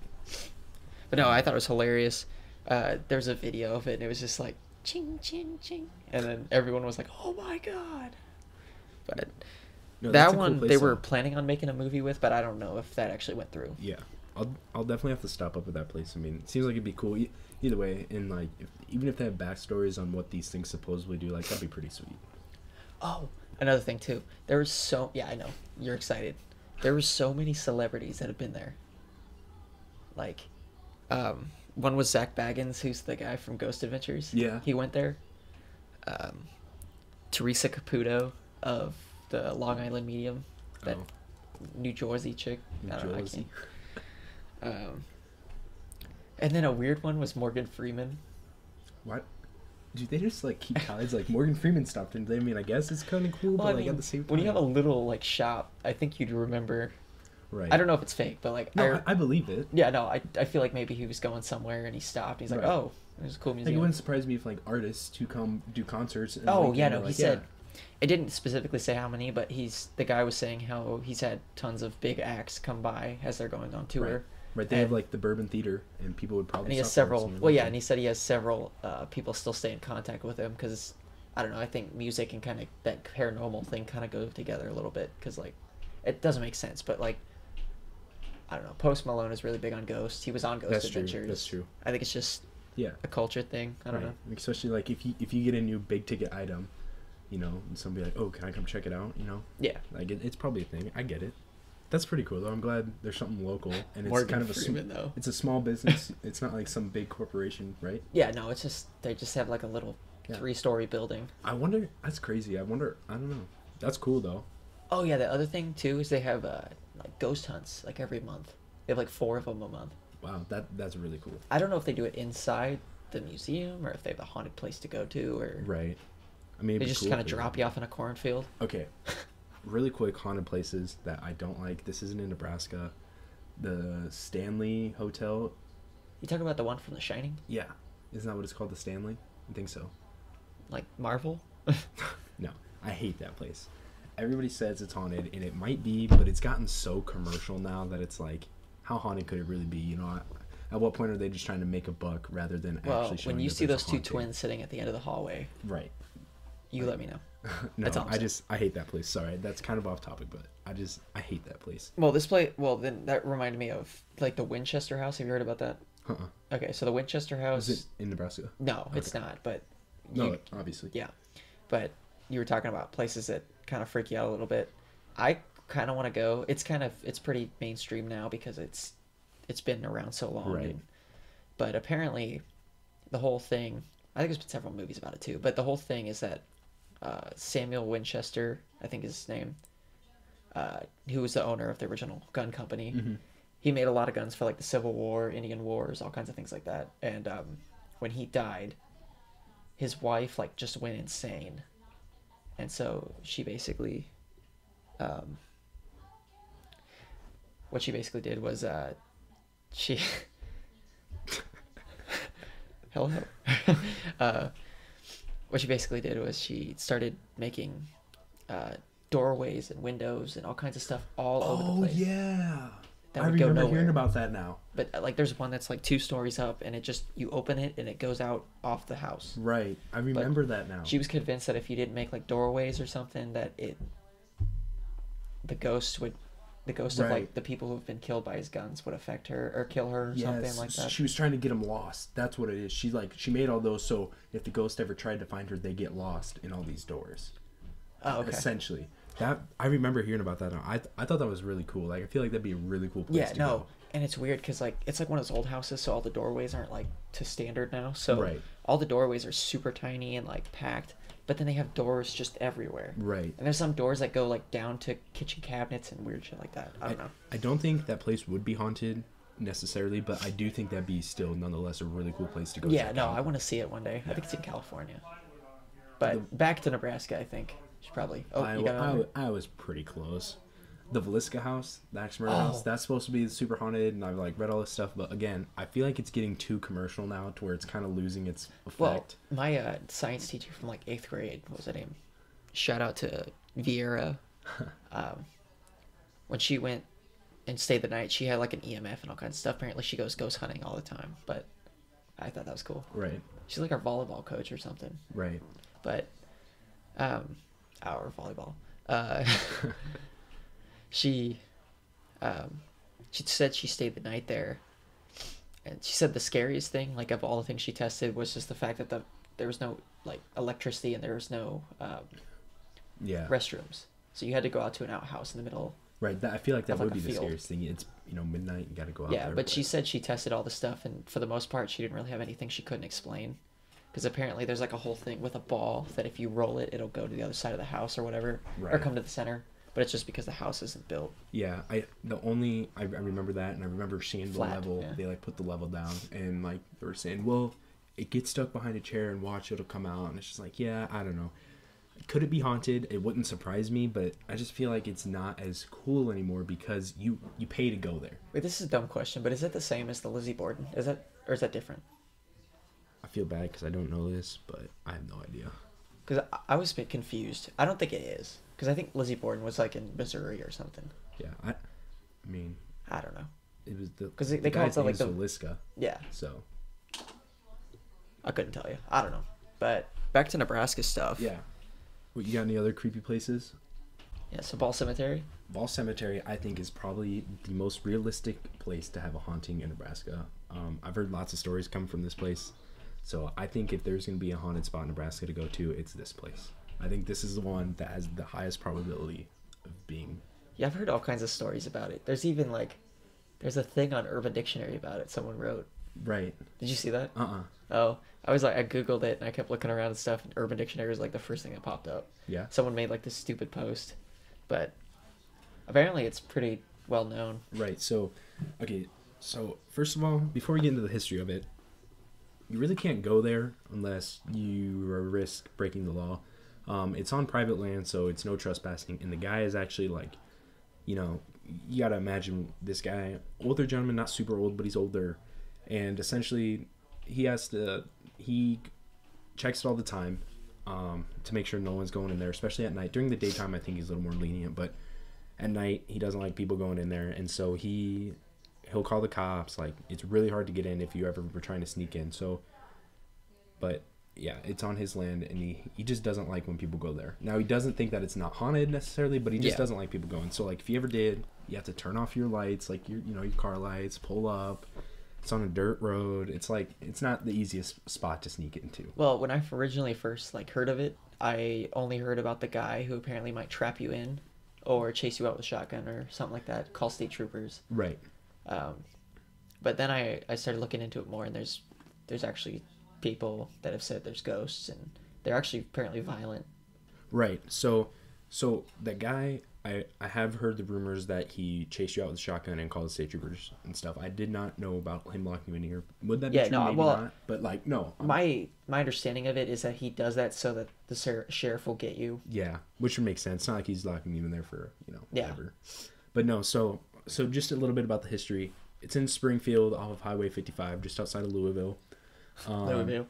But no, I thought it was hilarious. There's a video of it, and it was just like, ching, ching, ching. And then everyone was like, oh my God. But No, that's that a cool one place, they though. were planning on making a movie with, but I don't know if that actually went through. Yeah, I'll definitely have to stop up at that place. I mean, it seems like it'd be cool. Either way, and like even if they have backstories on what these things supposedly do, like that'd be pretty sweet. Oh, another thing too. There was I know you're excited. There were so many celebrities that have been there. Like, one was Zach Baggins, who's the guy from Ghost Adventures. Yeah. He went there. Teresa Caputo of the Long Island Medium, that New Jersey chick. I don't know. I can't. And then a weird one was Morgan Freeman. What? Do they just like keep ties? Like Morgan Freeman stopped in. I mean, I guess it's kind of cool, Well, but like at the same time, when you have a little like shop, I think you'd remember. right? I don't know if it's fake, but like No, I believe it. yeah, no, I feel like maybe he was going somewhere and he stopped. He's like, Right. oh, there's a cool Like, it museum. wouldn't surprise me if like artists who come do concerts. And, Oh like, yeah, and no, they're he like, said it didn't specifically say how many, but the guy was saying how he's had tons of big acts come by as they're going on tour. Right, they have like the Bourbon Theater, and people would probably. And he has stop there several. and see Well, yeah, them. and he said he has several people still stay in contact with him because I don't know. I think music and kind of that paranormal thing kind of go together a little bit because like it doesn't make sense, but like I don't know. Post Malone is really big on ghosts. He was on Ghost That's Adventures. true. That's true. I think it's just Yeah. a culture thing. I don't know. Especially like if you get a new big ticket item, you know, and somebody like, oh, can I come check it out? You know. Yeah. Like it's probably a thing. I get it. That's pretty cool though. I'm glad there's something local, and it's Morgan kind of Freeman, though. It's a small business. It's not like some big corporation, right? Yeah, no, it's just they just have like a little Yeah. 3-story building. I wonder. That's crazy. I wonder. I don't know. That's cool though. Oh yeah, the other thing too is they have like ghost hunts like every month. They have like 4 of them a month. Wow. That's really cool. I don't know if they do it inside the museum or if they have a haunted place to go to or Right. I mean, they just kind of drop you off in a cornfield. Okay. Really quick haunted places that I don't like. This isn't in Nebraska. The Stanley Hotel. You talk about the one from The Shining, Yeah. Isn't that what it's called? The Stanley? I think so. like Marvel. No. I hate that place. Everybody says it's haunted, and it might be, but it's gotten so commercial now that it's like, how haunted could it really be? You know, at what point are they just trying to make a buck rather than Well, actually showing when you that see there's those two haunted? twins sitting at the end of the hallway, Right. you let me know. No, That's all I'm saying. I hate that place. Sorry, that's kind of off topic, but I hate that place. Well, this place. Well, then that reminded me of like the Winchester House. Have you heard about that? Uh-uh. Okay, so the Winchester Is it House. in Nebraska? No, Okay. it's not. But No, obviously. yeah, but you were talking about places that kind of freak you out a little bit. I kind of want to go. It's pretty mainstream now because it's been around so long. Right. But apparently, the whole thing. I think there's been several movies about it too. But the whole thing is that Samuel Winchester, I think is his name, who was the owner of the original gun company. Mm-hmm. He made a lot of guns for like the Civil War, Indian Wars, all kinds of things like that. And when he died, his wife like just went insane, and so she basically, what she basically did was she hello. What she basically did was she started making doorways and windows and all kinds of stuff all over the place. Oh yeah. That I would go remember hearing nowhere. about that now. But like, there's one that's like 2 stories up, and it just you open it and it goes out off the house. Right. I remember that now. She was convinced that if you didn't make like doorways or something, that the ghost of Right. like the people who've been killed by his guns would affect her or kill her or something like that. She was trying to get him lost. That's what it is. She made all those so if the ghost ever tried to find her, they get lost in all these doors. Oh, okay. Essentially. That I remember hearing about that now. I thought that was really cool. Like I feel like that'd be a really cool place Yeah, to no, go. and it's weird because like it's like one of those old houses, so all the doorways aren't like to standard now. So Right. all the doorways are super tiny and like packed, but then they have doors just everywhere. Right. And there's some doors that go like down to kitchen cabinets and weird shit like that. I don't know. I don't think that place would be haunted necessarily, but I do think that'd be still nonetheless a really cool place to go Yeah, check no, out. I want to see it one day. I think it's in California. But back to Nebraska, I think. Should probably. Oh, you got another? I was pretty close. The Velisca house, the Axe Murder house, that's supposed to be super haunted, and I've like read all this stuff, but again, I feel like it's getting too commercial now to where it's kind of losing its Well, effect. my science teacher from like 8th grade, what was her name? Shout out to Vieira. When she went and stayed the night, she had like an EMF and all kinds of stuff. Apparently, she goes ghost hunting all the time. But I thought that was cool. Right, She's like our volleyball coach or something. right. But our volleyball. She she said she stayed the night there, and she said the scariest thing, like of all the things she tested, was just the fact that there was no like electricity and there was no Yeah. restrooms, so you had to go out to an outhouse in the middle. Right. I feel like that Of, like, would a be the field. scariest thing. It's midnight. You got to go out Yeah, there. but she said she tested all the stuff, and for the most part, she didn't really have anything she couldn't explain. Because apparently there's like a whole thing with a ball that if you roll it, it'll go to the other side of the house or whatever, or Right. come to the center. But it's just because the house isn't built. Yeah, I remember that, and I remember seeing the Flat, level. yeah. They like put the level down, and like they were saying, well, it gets stuck behind a chair and watch it'll come out, and it's just like, yeah, I don't know. Could it be haunted? It wouldn't surprise me, but I just feel like it's not as cool anymore because you pay to go there. Wait, this is a dumb question, but is it the same as the Lizzie Borden? Is that different? I feel bad because I don't know this, but I have no idea. Because I was a bit confused. I don't think it is. Because I think Lizzie Borden was like in Missouri or something. Yeah, I mean, I don't know. it was the 'Cause they the call it guy's the, name like, is the- Velisca, Yeah, so I couldn't tell you. I don't know. But back to Nebraska stuff. yeah. What, you got any other creepy places? Yeah, so Ball Cemetery. Ball Cemetery, I think, is probably the most realistic place to have a haunting in Nebraska. I've heard lots of stories come from this place, so I think if there's going to be a haunted spot in Nebraska to go to, it's this place. I think this is the one that has the highest probability of being. Yeah, I've heard all kinds of stories about it. There's even like, there's a thing on Urban Dictionary about it. Someone wrote. Right. Did you see that? Uh-uh. Oh, I googled it and I kept looking around and stuff. And Urban Dictionary was like the first thing that popped up. Yeah. Someone made like this stupid post, but apparently it's pretty well known. Right. So, okay. So, first of all, before we get into the history of it, you really can't go there unless you risk breaking the law. It's on private land, so it's no trespassing. And the guy is actually like, you got to imagine this guy, older gentleman, not super old, but he's older. And essentially, he checks it all the time to make sure no one's going in there, especially at night. During the daytime, I think he's a little more lenient, but at night, he doesn't like people going in there. And so he'll call the cops. Like, it's really hard to get in if you ever were trying to sneak in. So, but yeah, it's on his land, and he just doesn't like when people go there. Now, he doesn't think that it's not haunted necessarily, but he just doesn't like people going. So, like, if you ever did, you have to turn off your lights, like your car lights, pull up. It's on a dirt road. It's like, it's not the easiest spot to sneak into. Well, when I originally first like heard of it, I only heard about the guy who apparently might trap you in, or chase you out with a shotgun or something like that. Call state troopers. Right. But then I started looking into it more, and there's actually people that have said there's ghosts, and they're actually apparently violent. Right. So that guy, I have heard the rumors that he chased you out with a shotgun and called the state troopers and stuff. I did not know about him locking you in here. Would that be true? No, Maybe well, not. But like, no. My understanding of it is that he does that so that the sheriff will get you. Yeah, which would make sense. It's not like he's locking you in there for Yeah. whatever. But no. So just a little bit about the history. It's in Springfield, off of Highway 55, just outside of Louisville. Louisville.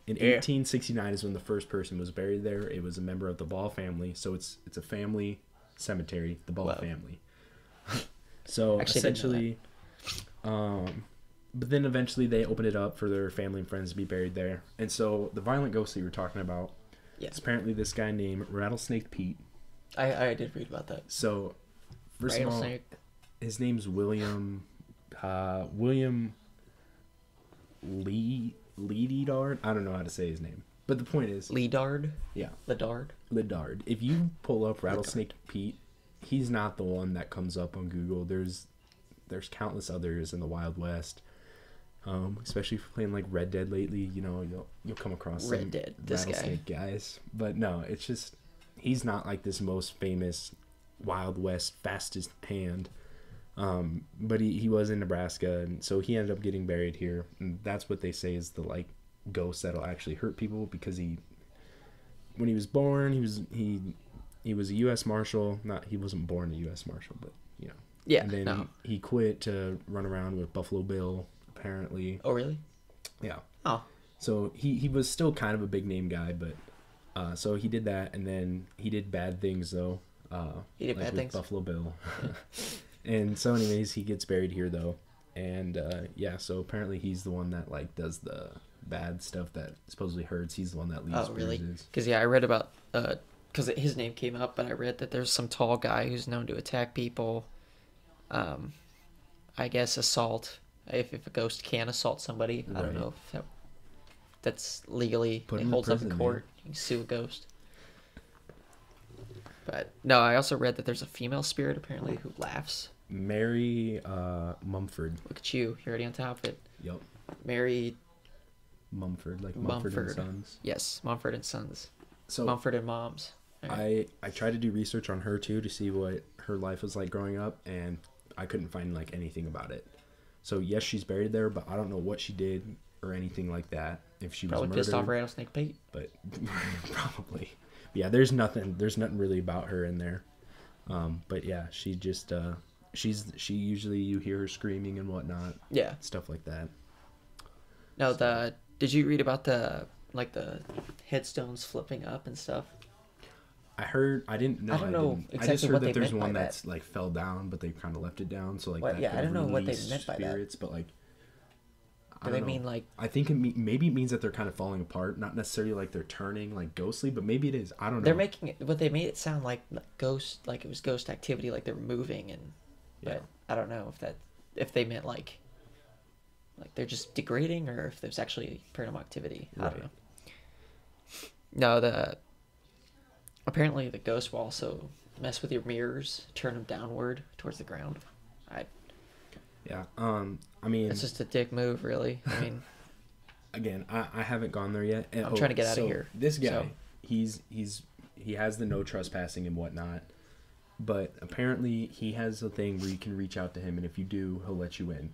In 1869 is when the first person was buried there. It was a member of the Ball family, so it's a family cemetery, the Ball family. So Actually, essentially, but then eventually they opened it up for their family and friends to be buried there. And so the violent ghost that you were talking about, it's apparently this guy named Rattlesnake Pete. I did read about that. So first of all, his name's William Leedard. I don't know how to say his name, but the point is Leedard. Yeah, Leedard. If you pull up Rattlesnake Pete, he's not the one that comes up on Google. There's countless others in the Wild West. Especially if you're playing like Red Dead lately, you'll come across Red Dead, this Rattlesnake guys. But no, it's just he's not like this most famous Wild West fastest hand. But he was in Nebraska, and so he ended up getting buried here, and that's what they say is the like ghost that'll actually hurt people, because when he was born, he was a U.S. Marshal. He wasn't born a U.S. Marshal, but Yeah. And then he quit to run around with Buffalo Bill, apparently. Oh, really? Yeah. Oh. So he was still kind of a big name guy, but so he did that, and then he did bad things though. He did like bad with things. Buffalo Bill. And so anyways, he gets buried here though. And so apparently he's the one that like does the bad stuff that supposedly hurts. He's the one that leaves. Oh, really? Bruises. Because I read about because his name came up, but I read that there's some tall guy who's known to attack people. I guess assault. If a ghost can assault somebody, I don't know if that's legally holds up in court. Man. You can sue a ghost. But no, I also read that there's a female spirit apparently who laughs. Mary Mumford. Look at you. You're already on top of it. Yep. Mary Mumford, like Mumford and Sons. Yes, Mumford and Sons. So Mumford and Moms. Right. I tried to do research on her too to see what her life was like growing up, and I couldn't find like anything about it. So yes, she's buried there, but I don't know what she did or anything like that. If she probably was murdered, pissed off Rattlesnake Pete. But probably, yeah. There's nothing really about her in there. But yeah, she just she usually you hear her screaming and whatnot. Yeah, stuff like that. No, did you read about the headstones flipping up and stuff? I heard. I didn't know. I don't know exactly I just heard what that they there's meant one by that's that. like fell down, but they kind of left it down. So like What, that yeah, could I don't know what they release meant by that. spirits, but like Do they mean like? I think maybe it means that they're kind of falling apart. Not necessarily like they're turning like ghostly, but maybe it is. I don't know. They're making it, but they made it sound like ghost, like it was ghost activity, like they're moving, and but I don't know if they meant like they're just degrading, or if there's actually paranormal activity. I don't know. No, apparently the ghost will also mess with your mirrors, turn them downward towards the ground. Yeah. I mean, it's just a dick move, really. I mean, again, I haven't gone there yet. And, I'm trying to get out of here. This guy, he has the no trespassing and whatnot, but apparently he has a thing where you can reach out to him, and if you do, he'll let you in.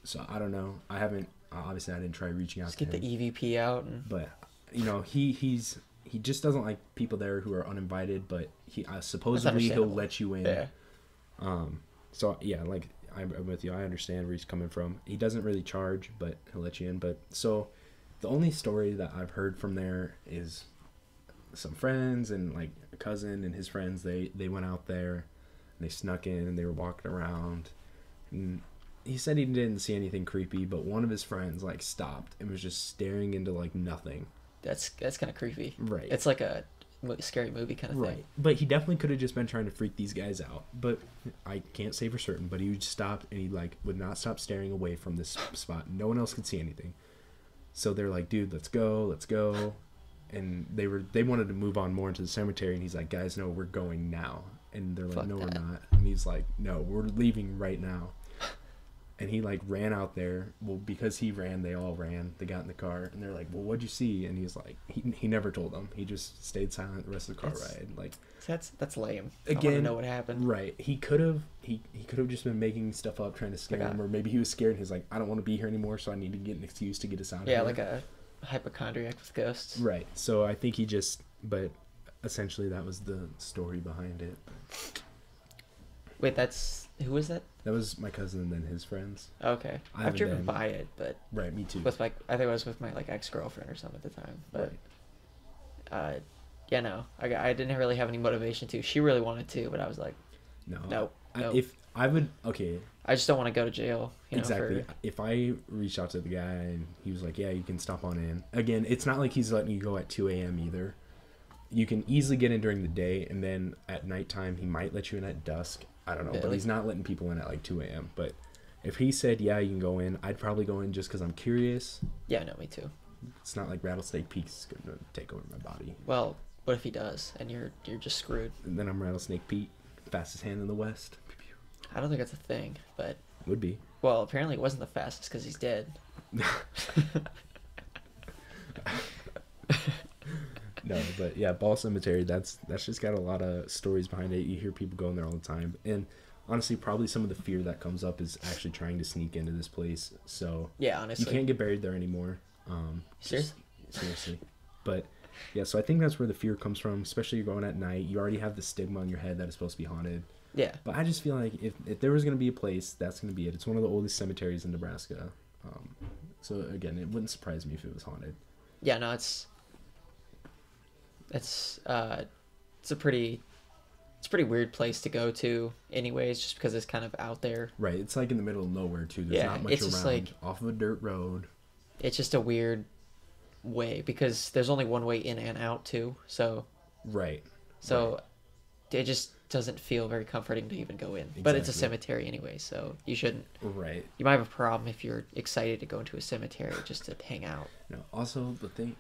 So I don't know. I haven't. Obviously, I didn't try reaching out just to get him. the EVP out, But he just doesn't like people there who are uninvited. But he supposedly he'll let you in. Yeah. So yeah, like I'm with you. I understand where he's coming from. He doesn't really charge, but he'll let you in. But so the only story that I've heard from there is some friends and like a cousin and his friends. They went out there and they snuck in and they were walking around. And he said he didn't see anything creepy, but one of his friends like stopped and was just staring into like nothing. That's kind of creepy. Right. It's like a scary movie kind of thing. Right. But he definitely could have just been trying to freak these guys out. But I can't say for certain. But he would stop and he like would not stop staring away from this spot. No one else could see anything. So they're like, dude, let's go. And they wanted to move on more into the cemetery. And he's like, guys, no, we're going now. And they're like, Fuck no, that. we're not. And he's like, no, we're leaving right now. And he like ran out there. Well, because he ran, they all ran. They got in the car and they're like, well, what'd you see? And he's like, he never told them. He just stayed silent the rest of the car ride. Like, that's lame. Again, I want to know what happened. Right. He could have just been making stuff up, trying to scare him, or maybe he was scared and he's like, I don't want to be here anymore, so I need to get an excuse to get us out of here. Yeah, like a hypochondriac with ghosts. Right. So I think but essentially that was the story behind it. Wait, who was that? That was my cousin and then his friends. Okay. I've driven by it, but right, me too. with I think it was with my like ex-girlfriend or something at the time. But yeah, no, I didn't really have any motivation to. She really wanted to, but I was like, nope. If I would, okay. I just don't want to go to jail. Exactly. If I reached out to the guy and he was like, yeah, you can stop on in. Again, it's not like he's letting you go at 2 a.m. either. You can easily get in during the day, and then at nighttime he might let you in at dusk. I don't know, but he's not letting people in at like 2 a.m. But if he said, yeah, you can go in, I'd probably go in just because I'm curious. Yeah, no, me too. It's not like Rattlesnake Pete's going to take over my body. Well, what if he does, and you're just screwed? And then I'm Rattlesnake Pete, fastest hand in the West. I don't think that's a thing, but... Would be. Well, apparently it wasn't the fastest because he's dead. No, but yeah, Ball Cemetery, that's just got a lot of stories behind it. You hear people going there all the time. And honestly, probably some of the fear that comes up is actually trying to sneak into this place. So yeah, honestly. You can't get buried there anymore. Seriously. But yeah, so I think that's where the fear comes from, especially you're going at night. You already have the stigma on your head that it's supposed to be haunted. Yeah. But I just feel like if there was going to be a place, that's going to be it. It's one of the oldest cemeteries in Nebraska. So again, it wouldn't surprise me if it was haunted. Yeah, no, it's a pretty weird place to go to anyways, just because it's kind of out there. Right. It's like in the middle of nowhere too. There's not much it's around. Just like, off of a dirt road. It's just a weird way because there's only one way in and out too. So right. So it just doesn't feel very comforting to even go in. Exactly. But it's a cemetery anyway, so you shouldn't. Right. You might have a problem if you're excited to go into a cemetery just to hang out. No. Also, the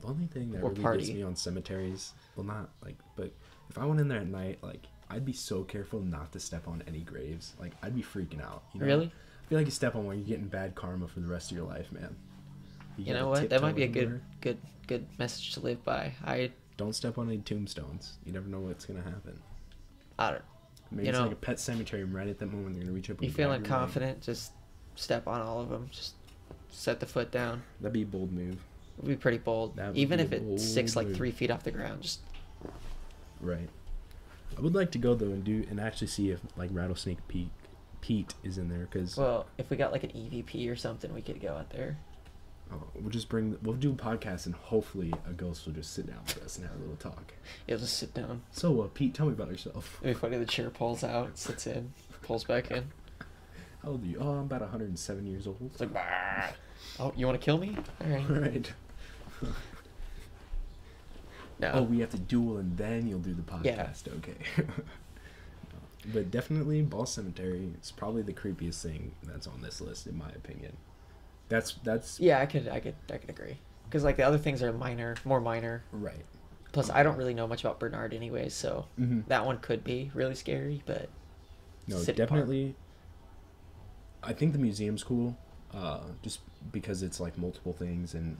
only thing that really gets me on cemeteries, well, not like, but if I went in there at night, like, I'd be so careful not to step on any graves. Like, I'd be freaking out. You know? Really? I feel like you step on one, you're getting bad karma for the rest of your life, man. You know what? That might be a good message to live by. Don't step on any tombstones. You never know what's gonna happen. I don't. Maybe it's like a pet cemetery, and right at that moment they're gonna reach up. You feeling confident? Just step on all of them. Just set the foot down. That'd be a bold move. It would be pretty bold. Even if it sticks like 3 feet off the ground, just. Right. I would like to go though and actually see if like Rattlesnake Pete is in there, because. Well, if we got like an EVP or something, we could go out there. We'll do a podcast and hopefully a ghost will just sit down with us and have a little talk. Yeah, just sit down. So, Pete, tell me about yourself. It'd be funny, the chair pulls out, sits in, pulls back in. How old are you? Oh, I'm about 107 years old. It's like, bah. Oh, you want to kill me? All right. Right. No. Oh, we have to duel and then you'll do the podcast. Yeah. Okay. But definitely Ball Cemetery is probably the creepiest thing that's on this list, in my opinion. That's yeah, I could agree, because like the other things are more minor. Right. Plus, I don't really know much about Bernard anyways, so that one could be really scary. But no, definitely. I think the museum's cool, just because it's like multiple things and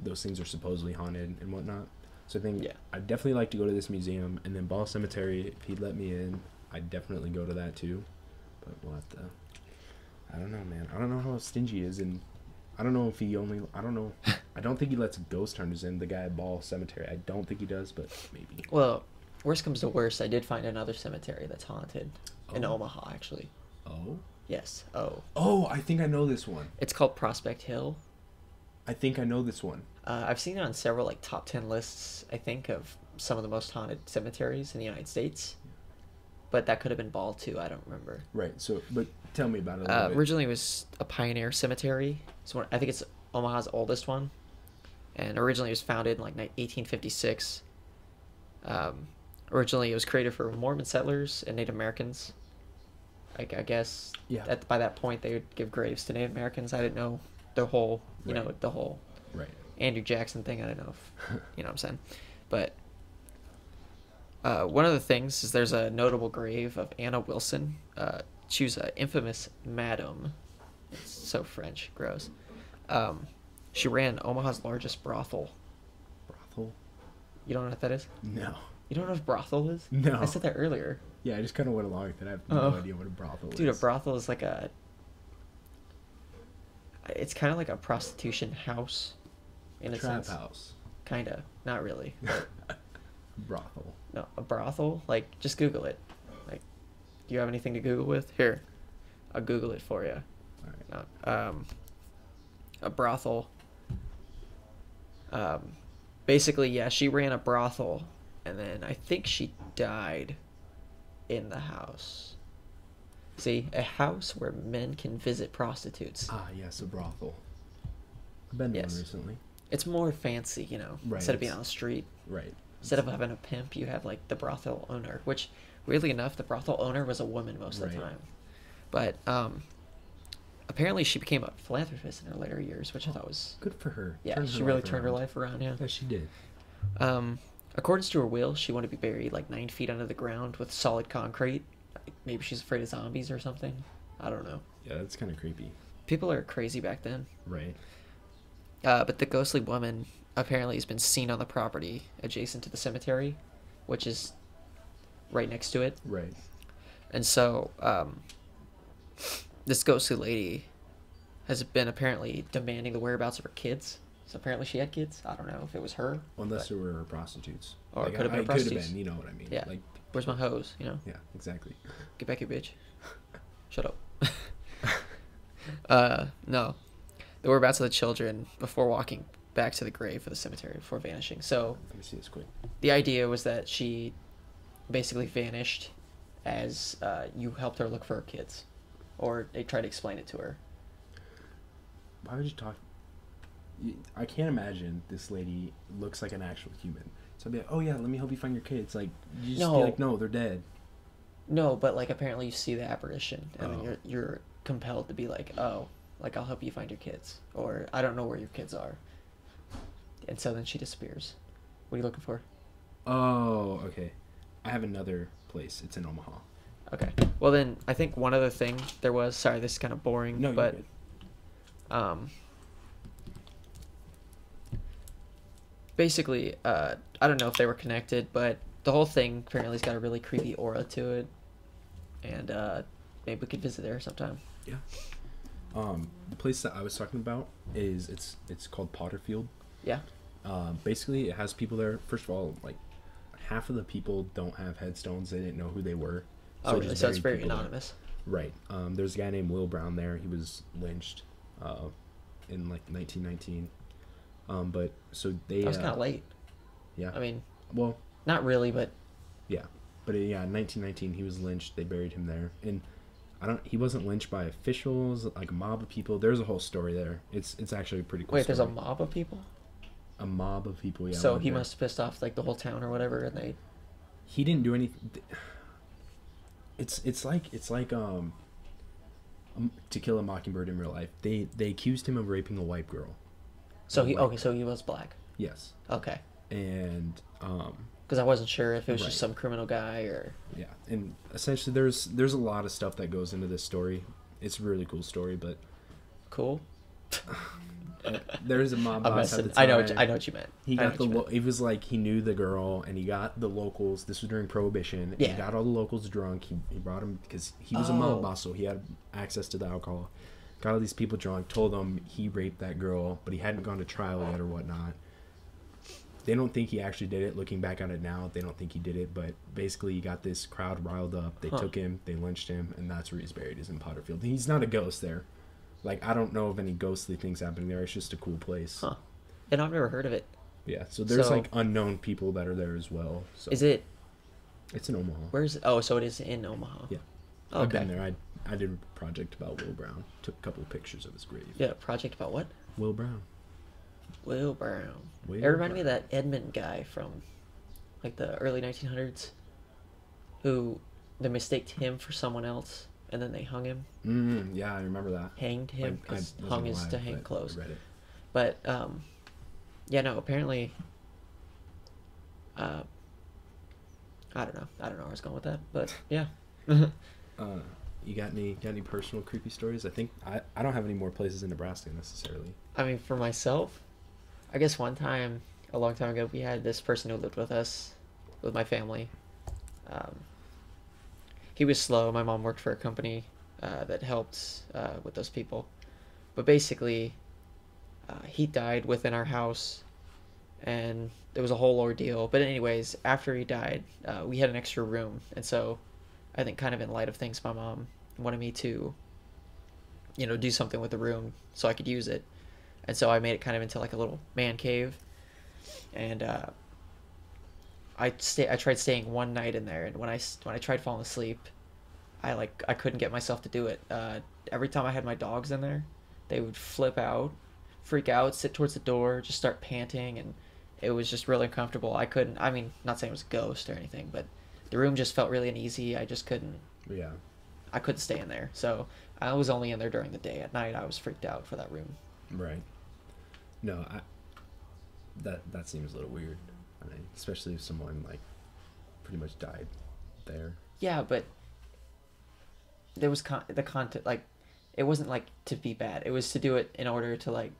those things are supposedly haunted and whatnot. So I think I'd definitely like to go to this museum, and then Ball Cemetery, if he'd let me in, I'd definitely go to that too. But we'll have to. I don't know, man. I don't know how stingy he is, and I don't know if he only. I don't know. I don't think he lets ghost hunters in. The guy at Ball Cemetery. I don't think he does, but maybe. Well, worst comes to worst, I did find another cemetery that's haunted in Omaha, actually. Oh. Yes. Oh. Oh, I think I know this one. It's called Prospect Hill. I think I know this one. I've seen it on several like top 10 lists, I think, of some of the most haunted cemeteries in the United States. But that could have been Ball too. I don't remember. Right. So, but Tell me about it a little bit. Originally, it was a pioneer cemetery. I think it's Omaha's oldest one, and originally it was founded in like 1856. Originally, it was created for Mormon settlers and Native Americans. I guess by that point they would give graves to Native Americans. I didn't know the whole, the whole Right. Andrew Jackson thing. I don't know if, you know what I'm saying. But one of the things is there's a notable grave of Anna Wilson. She was an infamous madam. It's so French, gross. She ran Omaha's largest brothel. Brothel? You don't know what that is? No. You don't know what a brothel is? No. I said that earlier. Yeah, I just kind of went along with it. I have no idea what a brothel is. Dude, a brothel is like it's kind of like a prostitution house. In a trap sense. house. Kinda. Not really. Brothel. No, a brothel? Like, just Google it. Like, do you have anything to Google with? Here. I'll Google it for you. All right. No, a brothel. Basically, yeah, she ran a brothel, and then I think she died in the house. See, a house where men can visit prostitutes. Ah, yes, a brothel. I've been to one recently. It's more fancy, Right, instead of being on the street. Right. Instead of having a pimp, you have, like, the brothel owner, which, weirdly enough, the brothel owner was a woman most of the time. But, apparently she became a philanthropist in her later years, which I thought was... Good for her. Yeah, she really turned her life around, yeah. Yeah, she did. According to her will, she wanted to be buried, like, 9 feet under the ground with solid concrete. Maybe she's afraid of zombies or something. I don't know. Yeah, that's kind of creepy. People are crazy back then. Right. But the ghostly woman apparently has been seen on the property adjacent to the cemetery, which is right next to it. Right. And so, this ghostly lady has been apparently demanding the whereabouts of her kids. So apparently she had kids. I don't know if it was her. Unless there were prostitutes. Or it could have been prostitutes. Could have been, you know what I mean. Yeah. Like, where's my hose, Yeah, exactly. Get back here, bitch. Shut up. No. The whereabouts of the children before walking back to the grave for the cemetery before vanishing. So Let me see this quick. the idea was that she basically vanished as you helped her look for her kids. Or they tried to explain it to her. Why would you talk... I can't imagine this lady looks like an actual human. So I'd be like, oh yeah, let me help you find your kids. Like, you just be like, no, they're dead. No, but like apparently you see the apparition and then you're compelled to be like, oh, like I'll help you find your kids. Or I don't know where your kids are. And so then she disappears. What are you looking for? Oh, okay. I have another place. It's in Omaha. Okay. Well then, I think one other thing there was, sorry, this is kind of boring, No, but you're good. Basically, I don't know if they were connected, but the whole thing apparently has got a really creepy aura to it, and maybe we could visit there sometime. Yeah. The place that I was talking about is it's called Potterfield. Yeah. Basically, it has people there. First of all, like half of the people don't have headstones. They didn't know who they were. So really? So it's very anonymous. There. Right. There's a guy named Will Brown there. He was lynched in like 1919. But so they... That was kind of late. Yeah. I mean... Well... Not really, but... Yeah. But yeah, in 1919, he was lynched. They buried him there. And he wasn't lynched by officials, like a mob of people. There's a whole story there. It's actually a pretty cool Wait, story. there's a mob of people? A mob of people, yeah. So he must have pissed off like the whole town or whatever, and they... He didn't do anything... It's like To Kill a Mockingbird in real life. They accused him of raping a white girl. So he was black. Yes. Okay. And because I wasn't sure if it was just some criminal guy or... Yeah, and essentially there's a lot of stuff that goes into this story. It's a really cool story, but cool. There's a mob boss at the time. I know what you meant. He got it was like he knew the girl, and he got the locals. This was during Prohibition. Yeah. He got all the locals drunk. He brought them because he was a mob boss, so he had access to the alcohol. Got all these people drunk. Told them he raped that girl, but he hadn't gone to trial yet or whatnot. They don't think he actually did it. Looking back on it now, they don't think he did it. But basically, he got this crowd riled up. They took him. They lynched him, and that's where he's buried. Is in Potterfield. He's not a ghost there. Like, I don't know of any ghostly things happening there. It's just a cool place. Huh. And I've never heard of it. Yeah, so there's, like, unknown people that are there as well. So. Is it... It's in Omaha. Where's... Oh, so it is in Omaha. Yeah. Oh, I've been okay. there. I did a project about Will Brown. Took a couple of pictures of his grave. Yeah, project about what? Will Brown. Will Brown. It Will reminded me of Brown. that Edmund guy from like the early 1900s who they mistaked him for someone else and then they hung him, Yeah, I remember that. hanged Like, him I because hung wasn't is to alive, hang but clothes. I read it. But yeah, no. Apparently, uh, I don't know. I don't know where I was going with that, but yeah. Uh, you got any personal creepy stories? I think I don't have any more places in Nebraska necessarily. I mean, for myself, I guess one time, a long time ago, we had this person who lived with us, with my family. Um, he was slow. My mom worked for a company that helped with those people. But basically, he died within our house, and it was a whole ordeal. But anyways, after he died, we had an extra room, and so I think kind of in light of things, my mom wanted me to, do something with the room so I could use it, and so I made it kind of into like a little man cave, and I tried staying one night in there, and when I tried falling asleep, I couldn't get myself to do it. Every time I had my dogs in there, they would flip out, freak out, sit towards the door, just start panting, and it was just really uncomfortable. I couldn't. I mean, not saying it was a ghost or anything, but the room just felt really uneasy. I just couldn't. Yeah. I couldn't stay in there. So I was only in there during the day. At night, I was freaked out for that room. Right. No, that seems a little weird. I mean, especially if someone like pretty much died there. Yeah, but there was the content like it wasn't like to be bad. It was to do it in order to like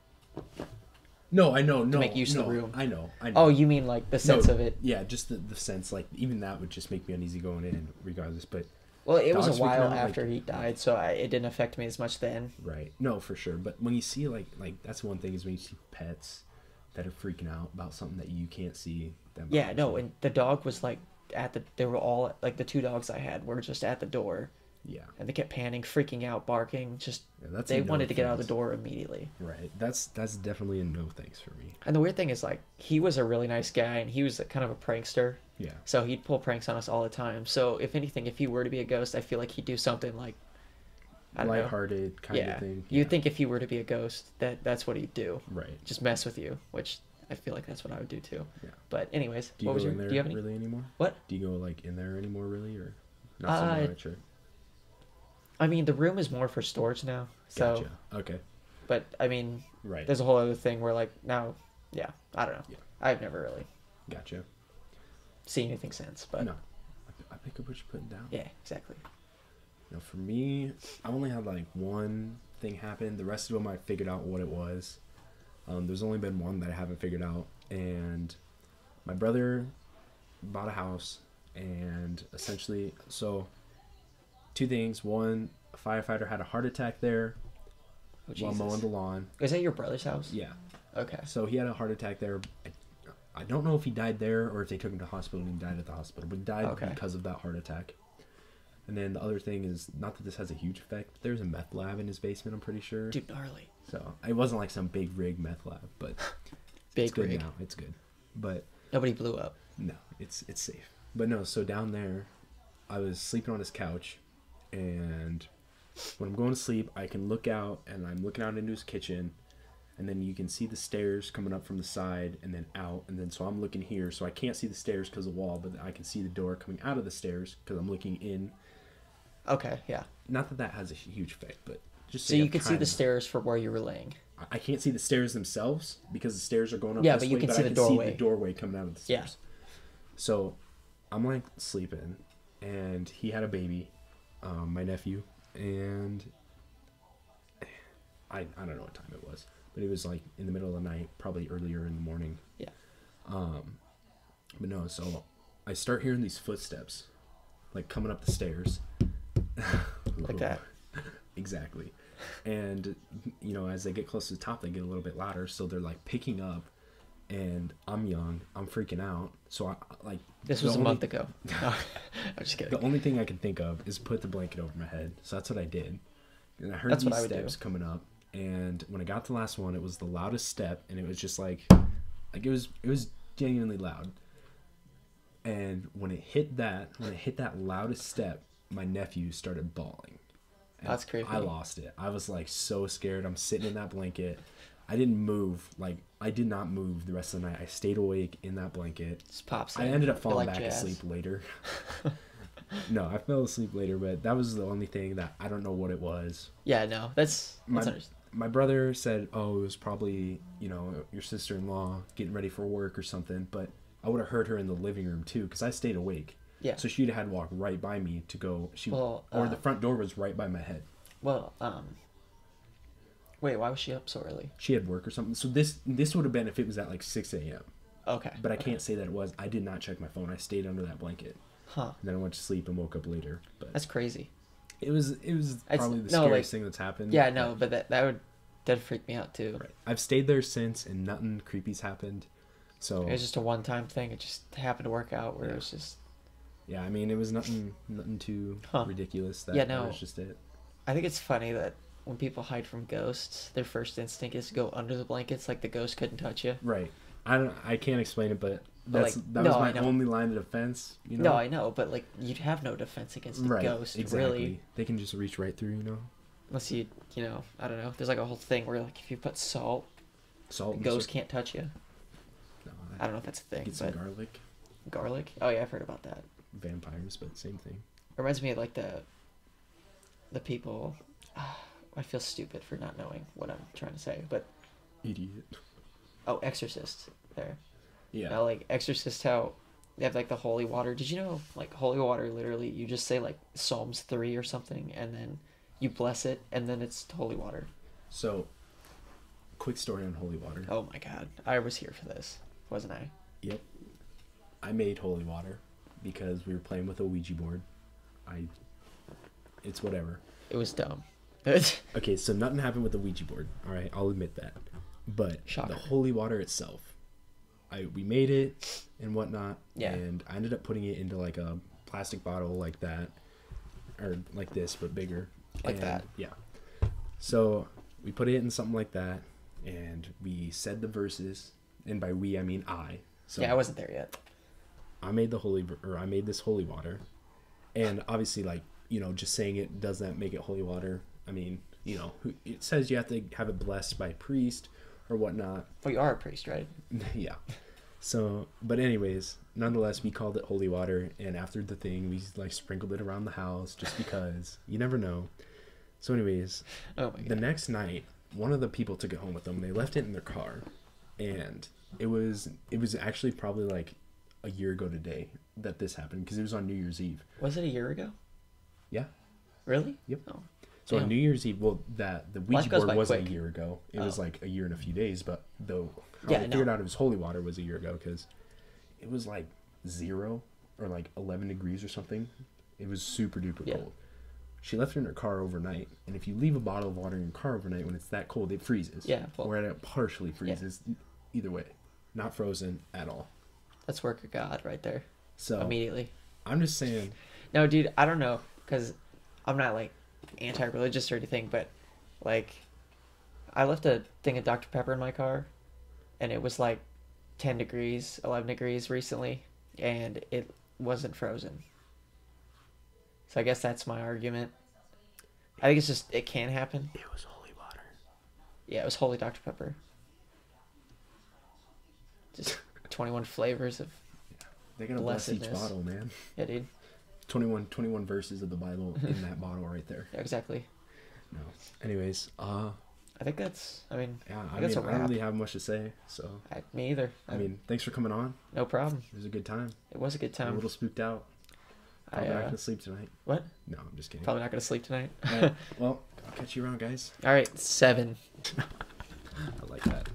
No, I know, no, make use no, of the room. I know. Oh, you mean like the sense No, of it? Yeah, just the sense, like even that would just make me uneasy going in, regardless. But Well, it was a dogs freaking while out, after like, he died, so it didn't affect me as much then. right, no, for sure. But when you see like that's one thing is when you see pets that are freaking out about something that you can't see. That Yeah, bothers no, me. and the dog was like they were all like the two dogs I had were just at the door, Yeah, and they kept panting, freaking out, barking. Just yeah, that's they a no wanted to get out of the thanks. door immediately. Right, that's definitely a no thanks for me. And the weird thing is like he was a really nice guy, and he was kind of a prankster. Yeah, So he'd pull pranks on us all the time. So if anything, if he were to be a ghost, I feel like he'd do something like I don't know. lighthearted kind Yeah, of thing. you'd think if he were to be a ghost, that's what he'd do. Right. Just mess with you, which I feel like that's what I would do too. Yeah. But anyways, Do you what was go your? in there Do you have any? really anymore? What? Do you go like in there anymore really, or not so much? Or I mean, the room is more for storage now. So, gotcha. Okay. but I mean, Right. there's a whole other thing where like now, yeah, I don't know. Yeah. I've never really Gotcha. seen anything since, but No, I pick up what you're putting down. yeah, exactly. You know, for me, I only had like one thing happen. The rest of them I figured out what it was. There's only been one that I haven't figured out, and my brother bought a house, and essentially, so two things. One, a firefighter had a heart attack there Oh, while Jesus. mowing the lawn. Is that your brother's house? Yeah. Okay. So he had a heart attack there. I don't know if he died there or if they took him to hospital and he died at the hospital, but he died Okay. because of that heart attack. And then the other thing is, not that this has a huge effect, but there's a meth lab in his basement, I'm pretty sure. Dude, gnarly. So it wasn't like some big rig meth lab, but Big it's good rig. now. It's good. But Nobody blew up. no, it's safe. But no, so down there, I was sleeping on his couch, and when I'm going to sleep, I can look out, and I'm looking out into his kitchen, and then you can see the stairs coming up from the side and then out, and then so I'm looking here, so I can't see the stairs because of the wall, but I can see the door coming out of the stairs because I'm looking in. Okay, yeah. Not that that has a huge effect, but just So you could see the stairs from where you were laying. I can't see the stairs themselves because the stairs are going up Yeah, this but you way, can but see I the can doorway. see the doorway coming out of the Yeah. stairs. So I'm like sleeping, and he had a baby, my nephew, and I don't know what time it was, but it was like in the middle of the night, probably earlier in the morning. Yeah. But no, so I start hearing these footsteps, like coming up the stairs. Like that. Exactly. And, you know, as they get close to the top, they get a little bit louder. So they're like picking up, and I'm young. I'm freaking out. So I like. This was a month ago. No, I'm just kidding. The only thing I can think of is put the blanket over my head. So that's what I did. And I heard That's what these I would steps do. coming up. And when I got to the last one, it was the loudest step. And it was just like it was genuinely loud. And when it hit that loudest step, my nephew started bawling. And That's creepy. I lost it. I was like so scared. I'm sitting in that blanket. I didn't move. Like, I did not move the rest of the night. I stayed awake in that blanket. Just pops I in. ended up Feel falling like back jazz. asleep later. No, I fell asleep later, but that was the only thing that I don't know what it was. Yeah, no, that's My brother said, oh, it was probably, you know, your sister-in-law getting ready for work or something, but I would have heard her in the living room too, because I stayed awake. Yeah. So she'd had to walk right by me to go. The front door was right by my head. Well, wait, why was she up so early? She had work or something. So this would have been if it was at like 6 a.m. Okay. But I can't say that it was. I did not check my phone. I stayed under that blanket. Huh. And then I went to sleep and woke up later. But That's crazy. it was probably the scariest thing that's happened. Yeah, no, but that'd freak me out too. Right. I've stayed there since, and nothing creepy's happened. So it was just a one-time thing. It just happened to work out where it was just. Yeah, I mean, it was nothing too ridiculous. That was just it. I think it's funny that when people hide from ghosts, their first instinct is to go under the blankets, like the ghost couldn't touch you. Right. I can't explain it, but that was my only line of defense. You know. No, I know, but like you'd have no defense against the ghost. Exactly. Really. They can just reach right through. You know. Unless you know, I don't know. There's like a whole thing where like if you put salt, the ghost can't touch you. No, I don't know if that's a thing. Get some garlic. Garlic? Oh yeah, I've heard about that. Vampires, but same thing. Reminds me of like the people. I feel stupid for not knowing what I'm trying to say, but idiot. Oh, Exorcist. There. Yeah. Now, like Exorcist, how they have like the holy water. Did you know like holy water? Literally, you just say like Psalms 3 or something, and then you bless it, and then it's holy water. So, quick story on holy water. Oh my God, I was here for this, wasn't I? Yep. I made holy water because we were playing with a Ouija board. It's whatever. It was dumb. Okay, so nothing happened with the Ouija board. All right, I'll admit that. But Shocker. The holy water itself, we made it and whatnot. Yeah. And I ended up putting it into like a plastic bottle like that, or like this but bigger. Like that. Yeah. So we put it in something like that, and we said the verses, and by we I mean I. So yeah, I wasn't there yet. I made this holy water, and obviously, like, you know, just saying it doesn't make it holy water. I mean, you know, it says you have to have it blessed by a priest or whatnot. Well, you are a priest, right? Yeah. So, but anyways, nonetheless, we called it holy water, and after the thing, we like sprinkled it around the house just because you never know. So, anyways, oh my God. The next night, one of the people took it home with them. They left it in their car, and it was actually probably like a year ago today that this happened, because it was on New Year's Eve. Was it a year ago? Yeah. Really? Yep. Oh. So on New Year's Eve, well, the Ouija board wasn't quick. a year ago. It was like a year and a few days, but I figured out it was holy water was a year ago, because it was like 0 or like 11 degrees or something. It was super duper cold. She left it in her car overnight, and if you leave a bottle of water in your car overnight when it's that cold, it freezes. Yeah. Well, or it partially freezes. Yeah. Either way, not frozen at all. That's work of God right there. So immediately. I'm just saying. No, dude, I don't know, because I'm not like anti-religious or anything, but like I left a thing of Dr. Pepper in my car, and it was like 10 degrees, 11 degrees recently, and it wasn't frozen. So I guess that's my argument. I think it's just, it can happen. It was holy water. Yeah, it was holy Dr. Pepper. Just 21 flavors of They're gonna bless each bottle, man. Yeah, dude. 21 verses of the Bible in that bottle right there. Yeah, exactly. No. Anyways, I think that's, I mean, yeah, I don't really have much to say, so. Me either. I mean, thanks for coming on. No problem. It was a good time. It was a good time. I'm a little spooked out. Probably not going to sleep tonight. What? No, I'm just kidding. Probably not going to sleep tonight. Right. Well, I'll catch you around, guys. All right, 7. I like that.